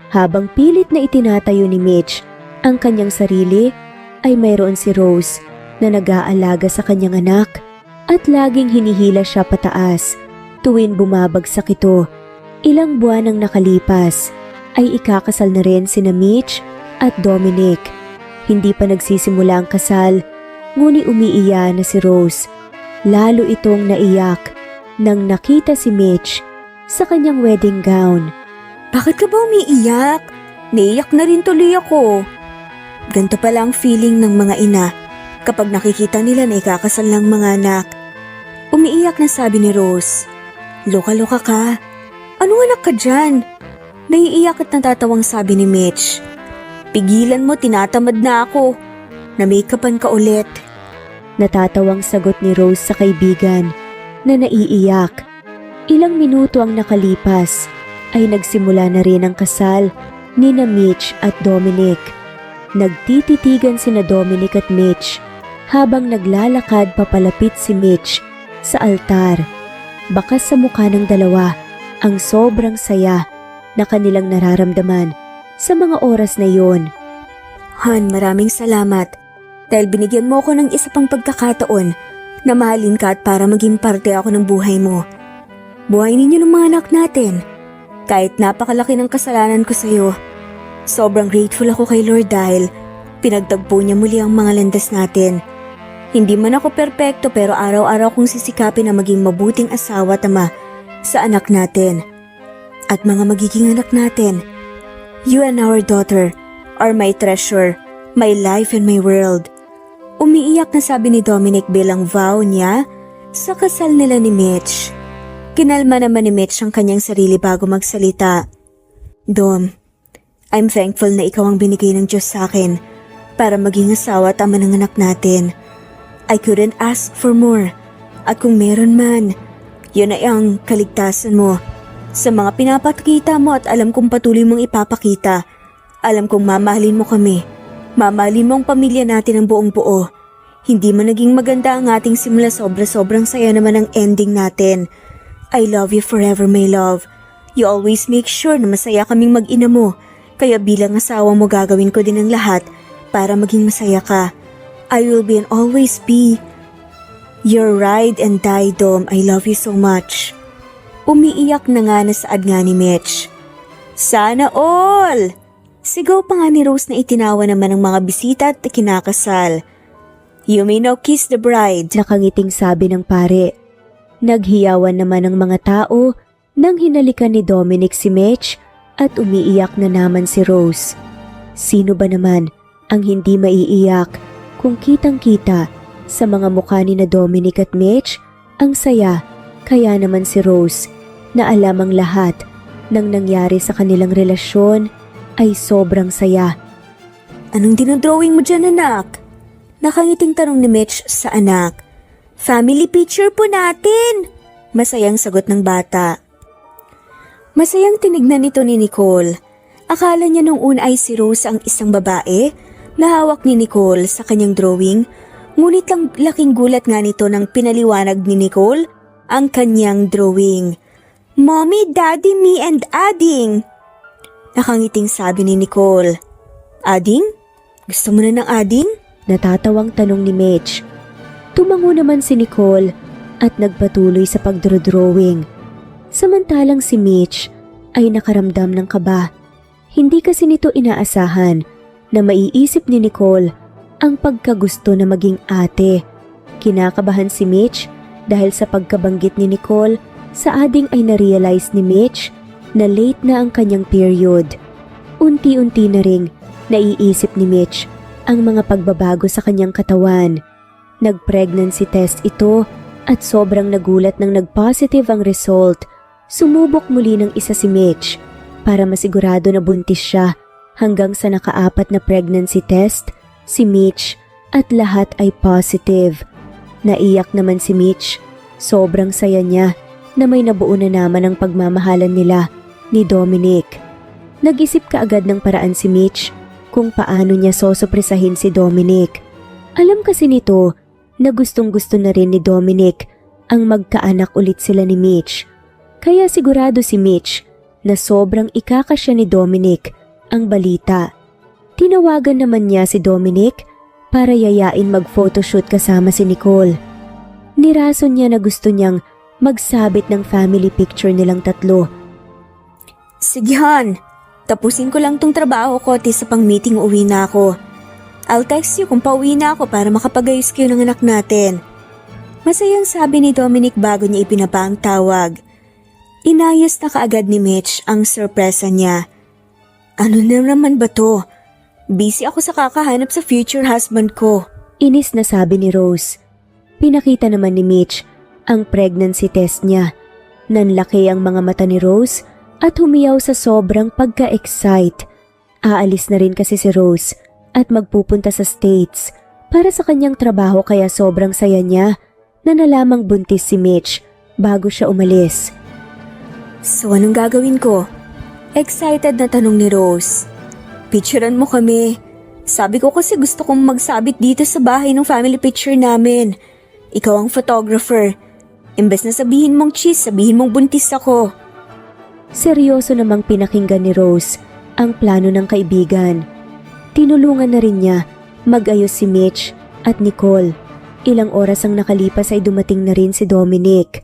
Habang pilit na itinatayo ni Mitch ang kanyang sarili, ay mayroon si Rose na nag-aalaga sa kanyang anak at laging hinihila siya pataas tuwing bumabagsak ito. Ilang buwan ang nakalipas ay ikakasal na rin sina Mitch at Dominic. Hindi pa nagsisimula ang kasal, ngunit umiiya na si Rose. Lalo itong naiyak nang nakita si Mitch sa kanyang wedding gown. Bakit ka ba umiiyak? Naiyak na rin tuloy ako. Ganito pala ang feeling ng mga ina kapag nakikita nila na ikakasal ng mga anak. Umiiyak na sabi ni Rose. Loka-loka ka. Anong anak ka dyan? Naiiyak at natatawang sabi ni Mitch. Pigilan mo, tinatamad na ako. Na-makeupan ka ulit. Natatawang sagot ni Rose sa kaibigan na naiiyak. Ilang minuto ang nakalipas ay nagsimula na rin ang kasal ni na Mitch at Dominic. Nagtititigan sina Dominic at Mitch habang naglalakad papalapit si Mitch sa altar. Bakas sa mukha ng dalawa ang sobrang saya na kanilang nararamdaman sa mga oras na iyon. Han, maraming salamat dahil binigyan mo ako ng isa pang pagkakataon na mahalin ka at para maging parte ako ng buhay mo. Buhay ninyo ng mga anak natin. Kahit napakalaki ng kasalanan ko sa iyo, sobrang grateful ako kay Lord dahil pinagtagpo niya muli ang mga landas natin. Hindi man ako perpekto pero araw-araw kong sisikapin na maging mabuting asawa at ama sa anak natin at mga magiging anak natin. You and our daughter are my treasure, my life and my world. Umiiyak na sabi ni Dominic bilang vow niya sa kasal nila ni Mitch. Kinalma naman ni Mitch ang kanyang sarili bago magsalita. Dom, I'm thankful na ikaw ang binigay ng Diyos sa akin para maging asawa at ama ng anak natin. I couldn't ask for more. At kung meron man, yun ay ang kaligtasan mo. Sa mga pinapakita mo at alam kong patuloy mong ipapakita. Alam kong mamahalin mo kami. Mamahalin mo ang pamilya natin ng buong buo. Hindi man naging maganda ang ating simula, sobrang saya naman ang ending natin. I love you forever, my love. You always make sure na masaya kaming mag-ina mo. Kaya bilang asawa mo gagawin ko din ang lahat para maging masaya ka. I will be and always be your ride and die, Dom. I love you so much. Umiiyak na nga na saad nga ni Mitch. Sana all! Sigaw pa nga ni Rose na itinawa naman ng mga bisita at kinakasal. You may now kiss the bride. Nakangiting sabi ng pare. Naghiyawan naman ang mga tao nang hinalikan ni Dominic si Mitch at umiiyak na naman si Rose. Sino ba naman ang hindi maiiyak kung kitang-kita sa mga mukha ni na Dominic at Mitch ang saya, kaya naman si Rose na alam ang lahat ng nangyari sa kanilang relasyon ay sobrang saya. Anong dinodrawing mo dyan, anak? Nakangiting tanong ni Mitch sa anak. Family picture po natin! Masayang sagot ng bata. Masayang tinignan nito ni Nicole. Akala niya nung una ay si Rose ang isang babae na hawak ni Nicole sa kanyang drawing, ngunit lang laking gulat nga nito nang pinaliwanag ni Nicole ang kanyang drawing. "Mommy, Daddy, me and Ading!" Nakangiting sabi ni Nicole. "Ading? Gusto mo na ng ading?" Natatawang tanong ni Mitch. Tumango naman si Nicole at nagpatuloy sa pagdrodrawing. Samantalang si Mitch ay nakaramdam ng kaba. Hindi kasi nito inaasahan na maiisip ni Nicole ang pagkagusto na maging ate. Kinakabahan si Mitch dahil sa pagkabanggit ni Nicole sa ading ay na-realize ni Mitch na late na ang kanyang period. Unti-unti na ring naiisip ni Mitch ang mga pagbabago sa kanyang katawan. Nag-pregnancy test ito at sobrang nagulat nang nag-positive ang result. Sumubok muli ng isa si Mitch para masigurado na buntis siya hanggang sa naka-4 na pregnancy test si Mitch at lahat ay positive. Naiyak naman si Mitch. Sobrang saya niya na may nabuo na naman ang pagmamahalan nila ni Dominic. Nag-isip kaagad ng paraan si Mitch kung paano niya sosopresahin si Dominic. Alam kasi nito na gustong-gusto na rin ni Dominic ang magkaanak ulit sila ni Mitch. Kaya sigurado si Mitch na sobrang ikakasya ni Dominic ang balita. Tinawagan naman niya si Dominic para yayain mag-photoshoot kasama si Nicole. Nirason niya na gusto niyang magsabit ng family picture nilang tatlo. "Sige Han, tapusin ko lang tong trabaho ko at isa pang meeting uwi na ako. I'll text you kung pauwi na ako para makapagayos kayo ng anak natin." Masayang sabi ni Dominic bago niya ipinaba ang tawag. Inayos na kaagad ni Mitch ang sorpresa niya. "Ano na naman ba to? Busy ako sa kakahanap sa future husband ko." Inis na sabi ni Rose. Pinakita naman ni Mitch ang pregnancy test niya. Nanlaki ang mga mata ni Rose at humiyaw sa sobrang pagka-excite. Aalis na rin kasi si Rose at magpupunta sa States para sa kanyang trabaho kaya sobrang saya niya na nalamang buntis si Mitch bago siya umalis. "So anong gagawin ko?" Excited na tanong ni Rose. "Picturean mo kami. Sabi ko kasi gusto kong magsabit dito sa bahay ng family picture namin. Ikaw ang photographer. Imbes na sabihin mong cheese, sabihin mong buntis ako." Seryoso namang pinakinggan ni Rose ang plano ng kaibigan. Tinulungan na rin niya mag-ayos si Mitch at Nicole. Ilang oras ang nakalipas ay dumating na rin si Dominic.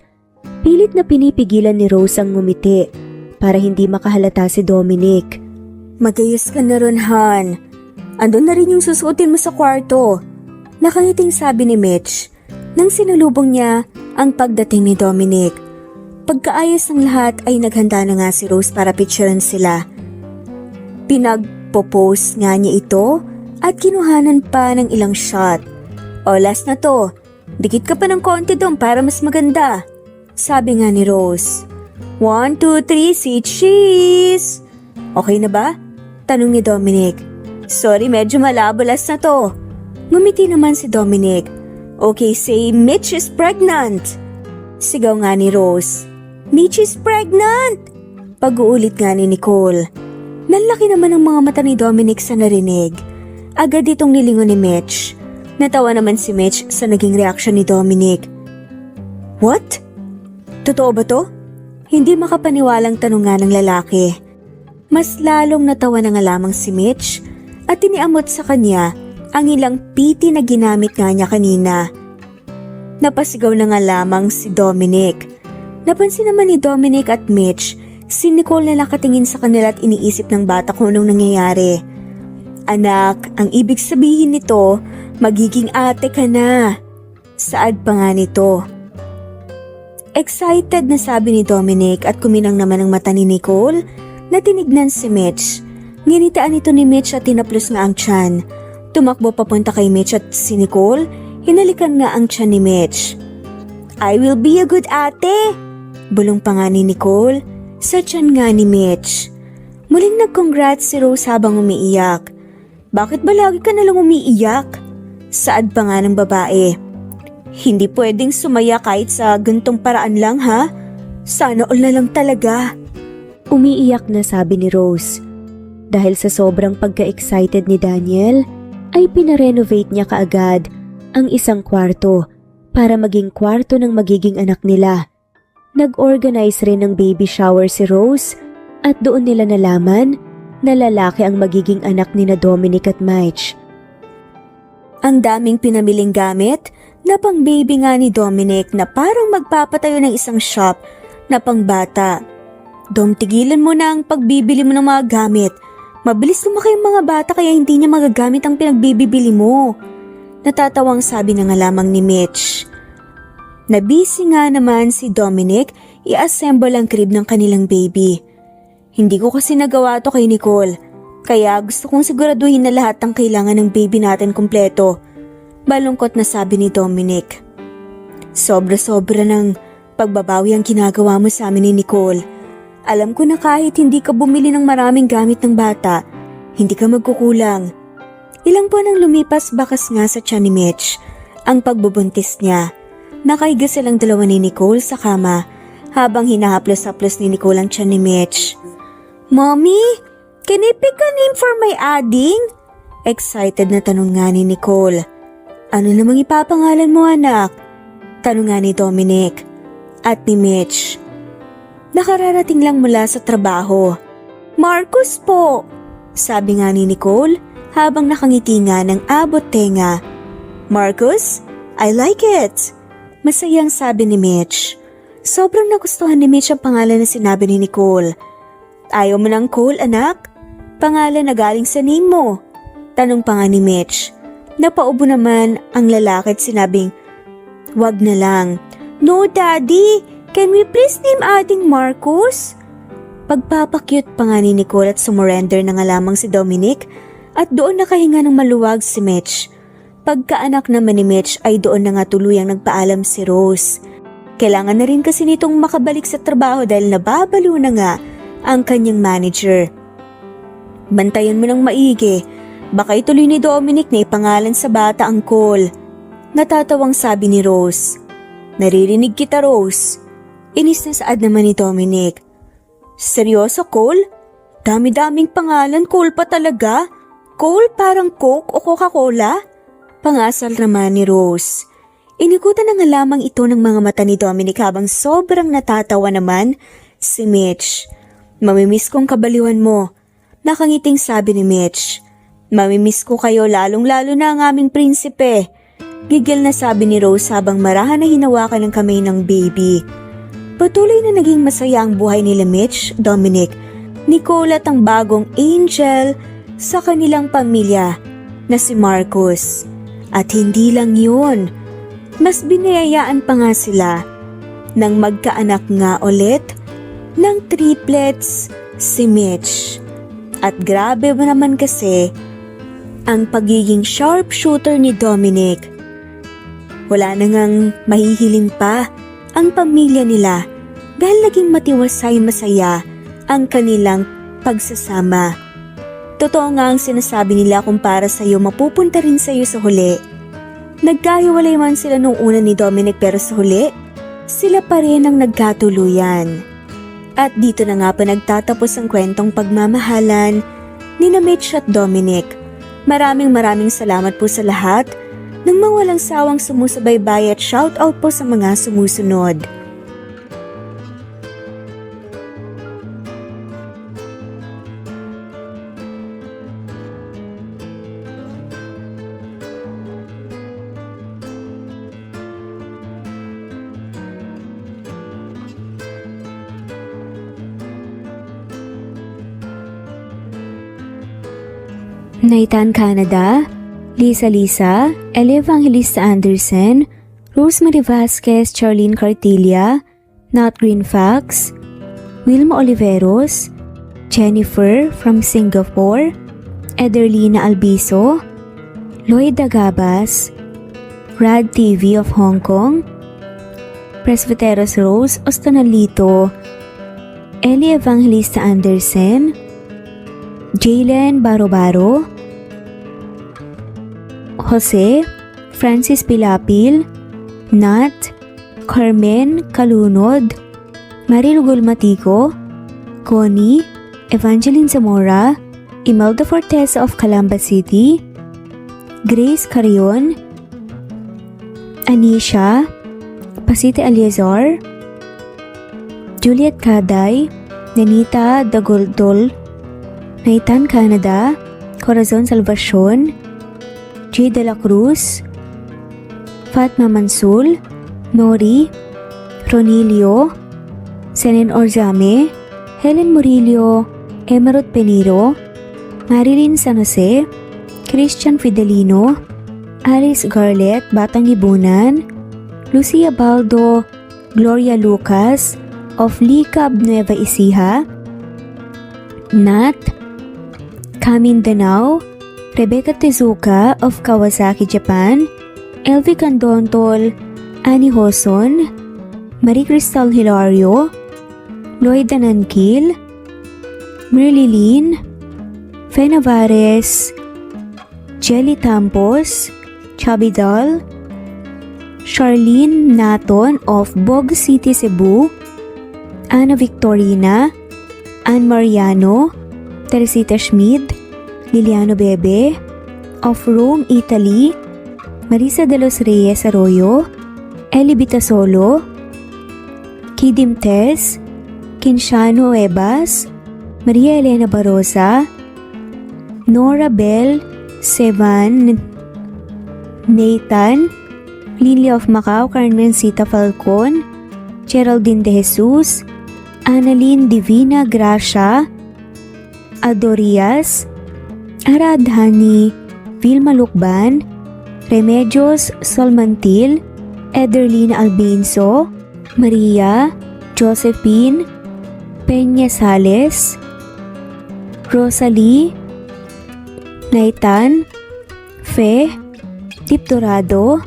Pilit na pinipigilan ni Rose ang ngumiti para hindi makahalata si Dominic. "Magayos ka na ron, Han. Andun na rin yung susuotin mo sa kwarto." Nakangiting sabi ni Mitch nang sinalubong niya ang pagdating ni Dominic. Pagkaayos ng lahat ay naghanda na nga si Rose para picturean sila. Pinagpo-post nga niya ito at kinuhanan pa ng ilang shot. "O last na to, dikit ka pa ng konti doon para mas maganda," sabi nga ni Rose. 1, 2, 3, say cheese! "Okay na ba?" tanong ni Dominic. "Sorry, medyo malabo, last na to." Ngumiti naman si Dominic. "Okay, say Mitch is pregnant." Sigaw nga ni Rose. "Mitch is pregnant!" Pag-uulit nga ni Nicole. Nanlaki naman ang mga mata ni Dominic sa narinig. Agad itong nilingon ni Mitch. Natawa naman si Mitch sa naging reaksyon ni Dominic. "What? Totoo ba to?" Hindi makapaniwalang tanong nga ng lalaki. Mas lalong natawa na nga lamang si Mitch at iniamot sa kanya ang ilang piti na ginamit nga niya kanina. Napasigaw na nga lamang si Dominic. Napansin naman ni Dominic at Mitch si Nicole na nakatingin sa kanila at iniisip ng bata kung anong nangyayari. "Anak, ang ibig sabihin nito, magiging ate ka na." Saad pa nga nito. Excited na sabi ni Dominic at kuminang naman ang mata ni Nicole na tinignan si Mitch. Nginitaan ito ni Mitch at tinaplos nga ang tiyan. Tumakbo papunta kay Mitch at si Nicole, hinalikan nga ang tiyan ni Mitch. "I will be a good ate!" Bulong pa nga ni Nicole sa tiyan nga ni Mitch. Muling nag-congrats si Rose habang umiiyak. "Bakit ba lagi ka nalang umiiyak?" Saad pa nga ng babae. "Hindi pwedeng sumaya kahit sa gantong paraan lang ha? Sana all na lang talaga." Umiiyak na sabi ni Rose. Dahil sa sobrang pagka-excited ni Daniel, ay pinarenovate niya kaagad ang isang kwarto para maging kwarto ng magiging anak nila. Nag-organize rin ng baby shower si Rose at doon nila nalaman na lalaki ang magiging anak ni na Dominic at Mitch. Ang daming pinamiling gamit na pang baby nga ni Dominic na parang magpapatayo ng isang shop na pang bata. Dom, tigilan mo na ang pagbibili mo ng mga gamit. Mabilis lumaki ang mga bata kaya hindi niya magagamit ang pinagbibili mo. Natatawang sabi na nga lamang ni Mitch. Nabisi nga naman si Dominic i-assemble ang crib ng kanilang baby. Hindi ko kasi nagawa to kay Nicole, kaya gusto kong siguraduhin na lahat ng kailangan ng baby natin kumpleto. Balungkot na sabi ni Dominic. Sobra-sobra ng pagbabawi ang ginagawa mo sa amin ni Nicole. Alam ko na kahit hindi ka bumili ng maraming gamit ng bata, hindi ka magkukulang. Ilang buwan ang lumipas bakas nga sa tiyan ni Mitch ang pagbubuntis niya. Nakahiga silang dalawa ni Nicole sa kama habang hinahaplos-haplos ni Nicole ang tiyan ni Mitch. Mommy, can I pick a name for my adding? Excited na tanong nga ni Nicole. Ano namang ipapangalan mo anak? Tanong nga ni Dominic at ni Mitch. Nakararating lang mula sa trabaho. Marcus po, sabi nga ni Nicole habang nakangiti nga ng abot tenga. Marcus, I like it. Masayang sabi ni Mitch. Sobrang nagustuhan ni Mitch ang pangalan na sinabi ni Nicole. Ayaw mo ng Cole anak? Pangalan na galing sa name mo. Tanong pa nga ni Mitch. Napaubo naman ang lalaki at sinabing, wag na lang. No daddy, can we please name adding Marcus? Pagpapakyut pa nga ni Nicole at sumurrender na nga lamang si Dominic at doon nakahinga ng maluwag si Mitch. Pagkaanak naman ni Mitch ay doon na nga tuluyang nagpaalam si Rose. Kailangan na rin kasi nitong makabalik sa trabaho dahil nababalo na nga ang kanyang manager. Bantayan mo ng maigi, baka ituloy ni Dominic na ipangalan sa bata ang Cole. Natatawang sabi ni Rose. Naririnig kita Rose. Inis na saad naman ni Dominic. Seryoso Cole? Dami-daming pangalan, Cole pa talaga? Cole parang Coke o Coca-Cola? Pangasal naman ni Rose. Inikutan na nga lamang ito ng mga mata ni Dominic habang sobrang natatawa naman si Mitch. Mamimiss kong kabaliwan mo. Nakangiting sabi ni Mitch. Mamimiss ko kayo lalong-lalo na ang aming prinsipe. Gigil na sabi ni Rose habang marahan na hinawakan ng kamay ng baby. Patuloy na naging masaya ang buhay nila Mitch, Dominic, Nicole at ang bagong angel sa kanilang pamilya na si Marcus. At hindi lang yun, mas binayayaan pa nga sila nang magkaanak nga ulit ng triplets si Mitch. At grabe ba naman kasi ang pagiging sharpshooter ni Dominic. Wala na ngang mahihiling pa ang pamilya nila dahil naging matiwasay masaya ang kanilang pagsasama. Totoo nga ang sinasabi nila kung para sa'yo mapupunta rin sa'yo sa huli. Nagkahiwalay man sila nung una ni Dominic pero sa huli, sila pa rin ang nagkatuluyan. At dito na nga pa nagtatapos ang kwentong pagmamahalan ni Mitch at Dominic. Maraming salamat po sa lahat ng mga walang sawang sumusubaybay at shoutout po sa mga sumusunod. Naitan Canada, Lisa Lisa, Elia Evangelista Anderson, Rosemary Vasquez, Charlene Cartilla, Nat Green Fox, Wilma Oliveros, Jennifer from Singapore, Ederlina Albiso, Lloyd Dagabas, Rad TV of Hong Kong, Presbyteros Rose Ostonalito, Elia Evangelista Anderson, Jalen Baro-Baro, Jose, Francis Pilapil, Nat, Carmen Calunod, Marilugol Matico, Connie, Evangeline Zamora, Imelda Forteza of Calamba City, Grace Carion, Anisha, Pasite Aliazar, Juliet Kaday, Nanita Dagoldol, Naitan Canada, Corazon Salvacion, J. De La Cruz, Fatma Mansul, Nori, Ronilio, Senen Orzame, Helen Murillo, Emerald Peniro, Marilyn San Jose, Christian Fidelino, Alice Garlet, Batang Ibunan, Lucia Baldo, Gloria Lucas of Licab Nueva Ecija, Nat, Kamin Danao, Rebecca Tezuka of Kawasaki, Japan, Elvi Candontol, Annie Hoson, Marie Cristal Hilario, Lloyd Danankil, Merly Lynn, Fe Navares, Jelly Tampos, Chubby Doll, Charlene Naton of Bog City, Cebu, Ana Victorina, Ann Mariano, Teresita Schmid, Liliano Bebe, of Rome, Italy, Marisa de los Reyes Arroyo, Eli Bitasolo, Kidim Tess, Kinshano Ebas, Maria Elena Barosa, Nora Bell, Sevan, Nathan, Lily of Macau, Carmencita Falcon, Geraldine De Jesus, Annalyn Divina Gracia, Adorias, Aradhani, Vilma Lukban, Remedios Solmantil, Ederlina Albinso, Maria, Josephine, Peña Sales, Rosalie, Naitan, Fe, Tip Dorado,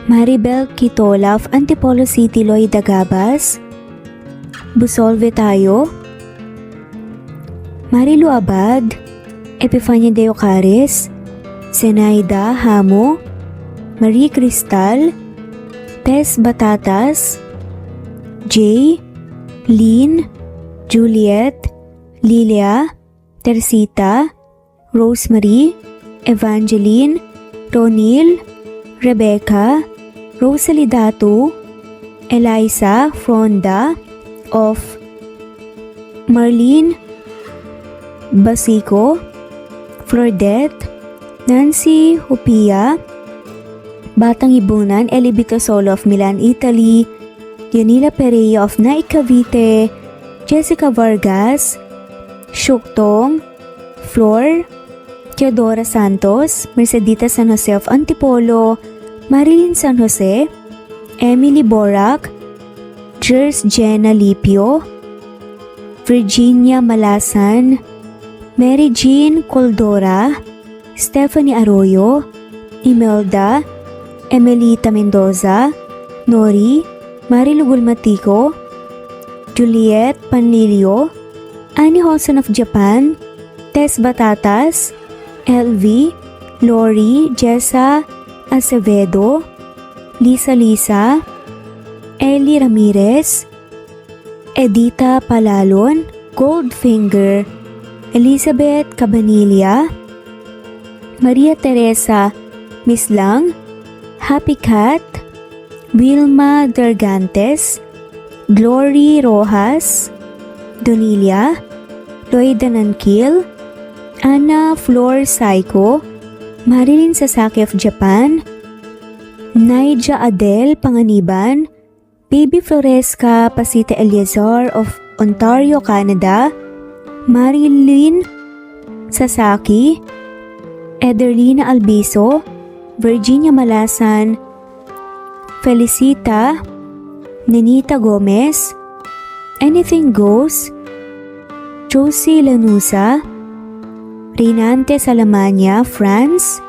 Maribel Quitola of Antipolo City, Loida Gabas, Busolve Tayo, Marilu Abad, Epifania de Ocares, Zenaida Hamo, Marie Cristal, Tess Batatas, Jay, Lynn, Juliet, Lilia, Teresita, Rosemary, Evangeline, Ronil, Rebecca, Rosalie Datu, Eliza Fronda of Marlene Basico, Flordette, Nancy Hupia, Batang Ibunan, Eli Bitasolo of Milan, Italy, Dionila Pereira of Naik Cavite, Jessica Vargas, Shuktong, Flor, Teodora Santos, Mercedita San Jose of Antipolo, Marilyn San Jose, Emily Borac, Jers Jenna Lipio, Virginia Malasan, Mary Jean Coldora, Stephanie Arroyo, Imelda, Emelita Mendoza, Nori, Marilu Gulmatico, Juliet Panlilio, Annie Hoson of Japan, Tess Batatas, LV, Lori, Jessa Acevedo, Lisa, Ellie Ramirez, Edita Palalon, Goldfinger, Elizabeth Cabanilla, Maria Teresa Mislang, Happy Cat, Wilma Dergantes, Glory Rojas, Donilia, Lloyd Danankil, Anna Flor Saiko, Marilyn Sasaki of Japan, Naija Adele Panganiban, Baby Floresca Pasita Eliazar of Ontario, Canada, Marilyn Sasaki, Ederlina Albiso, Virginia Malasan, Felicita, Nenita Gomez, Anything Goes, Josie Lanusa, Rinante Salamania, France,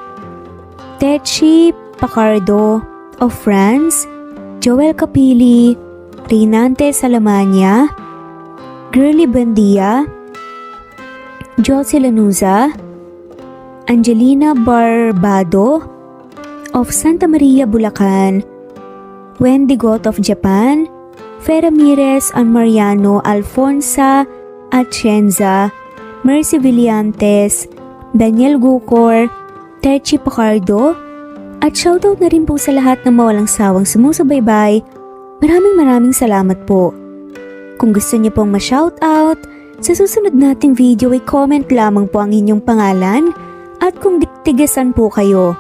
Techi Pacardo of France, Joel Capili, Rinante Salamania, Girly Bandia, Josie Lanusa, Angelina Barbado of Santa Maria, Bulacan, Wendy Got of Japan, Fe Ramirez, Ann Mariano, Alfonsa Atienza, Mercy Villantes, Daniel Gucor, Terchi Pacardo, at shoutout na rin po sa lahat ng mawalang sawang sumusubaybay. Maraming salamat po. Kung gusto niyo pong ma-shoutout, sa susunod nating video ay comment lamang po ang inyong pangalan at kung tigasan po kayo.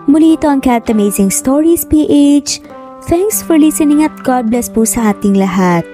Muli ito ang Cat Amazing Stories PH. Thanks for listening at God bless po sa ating lahat.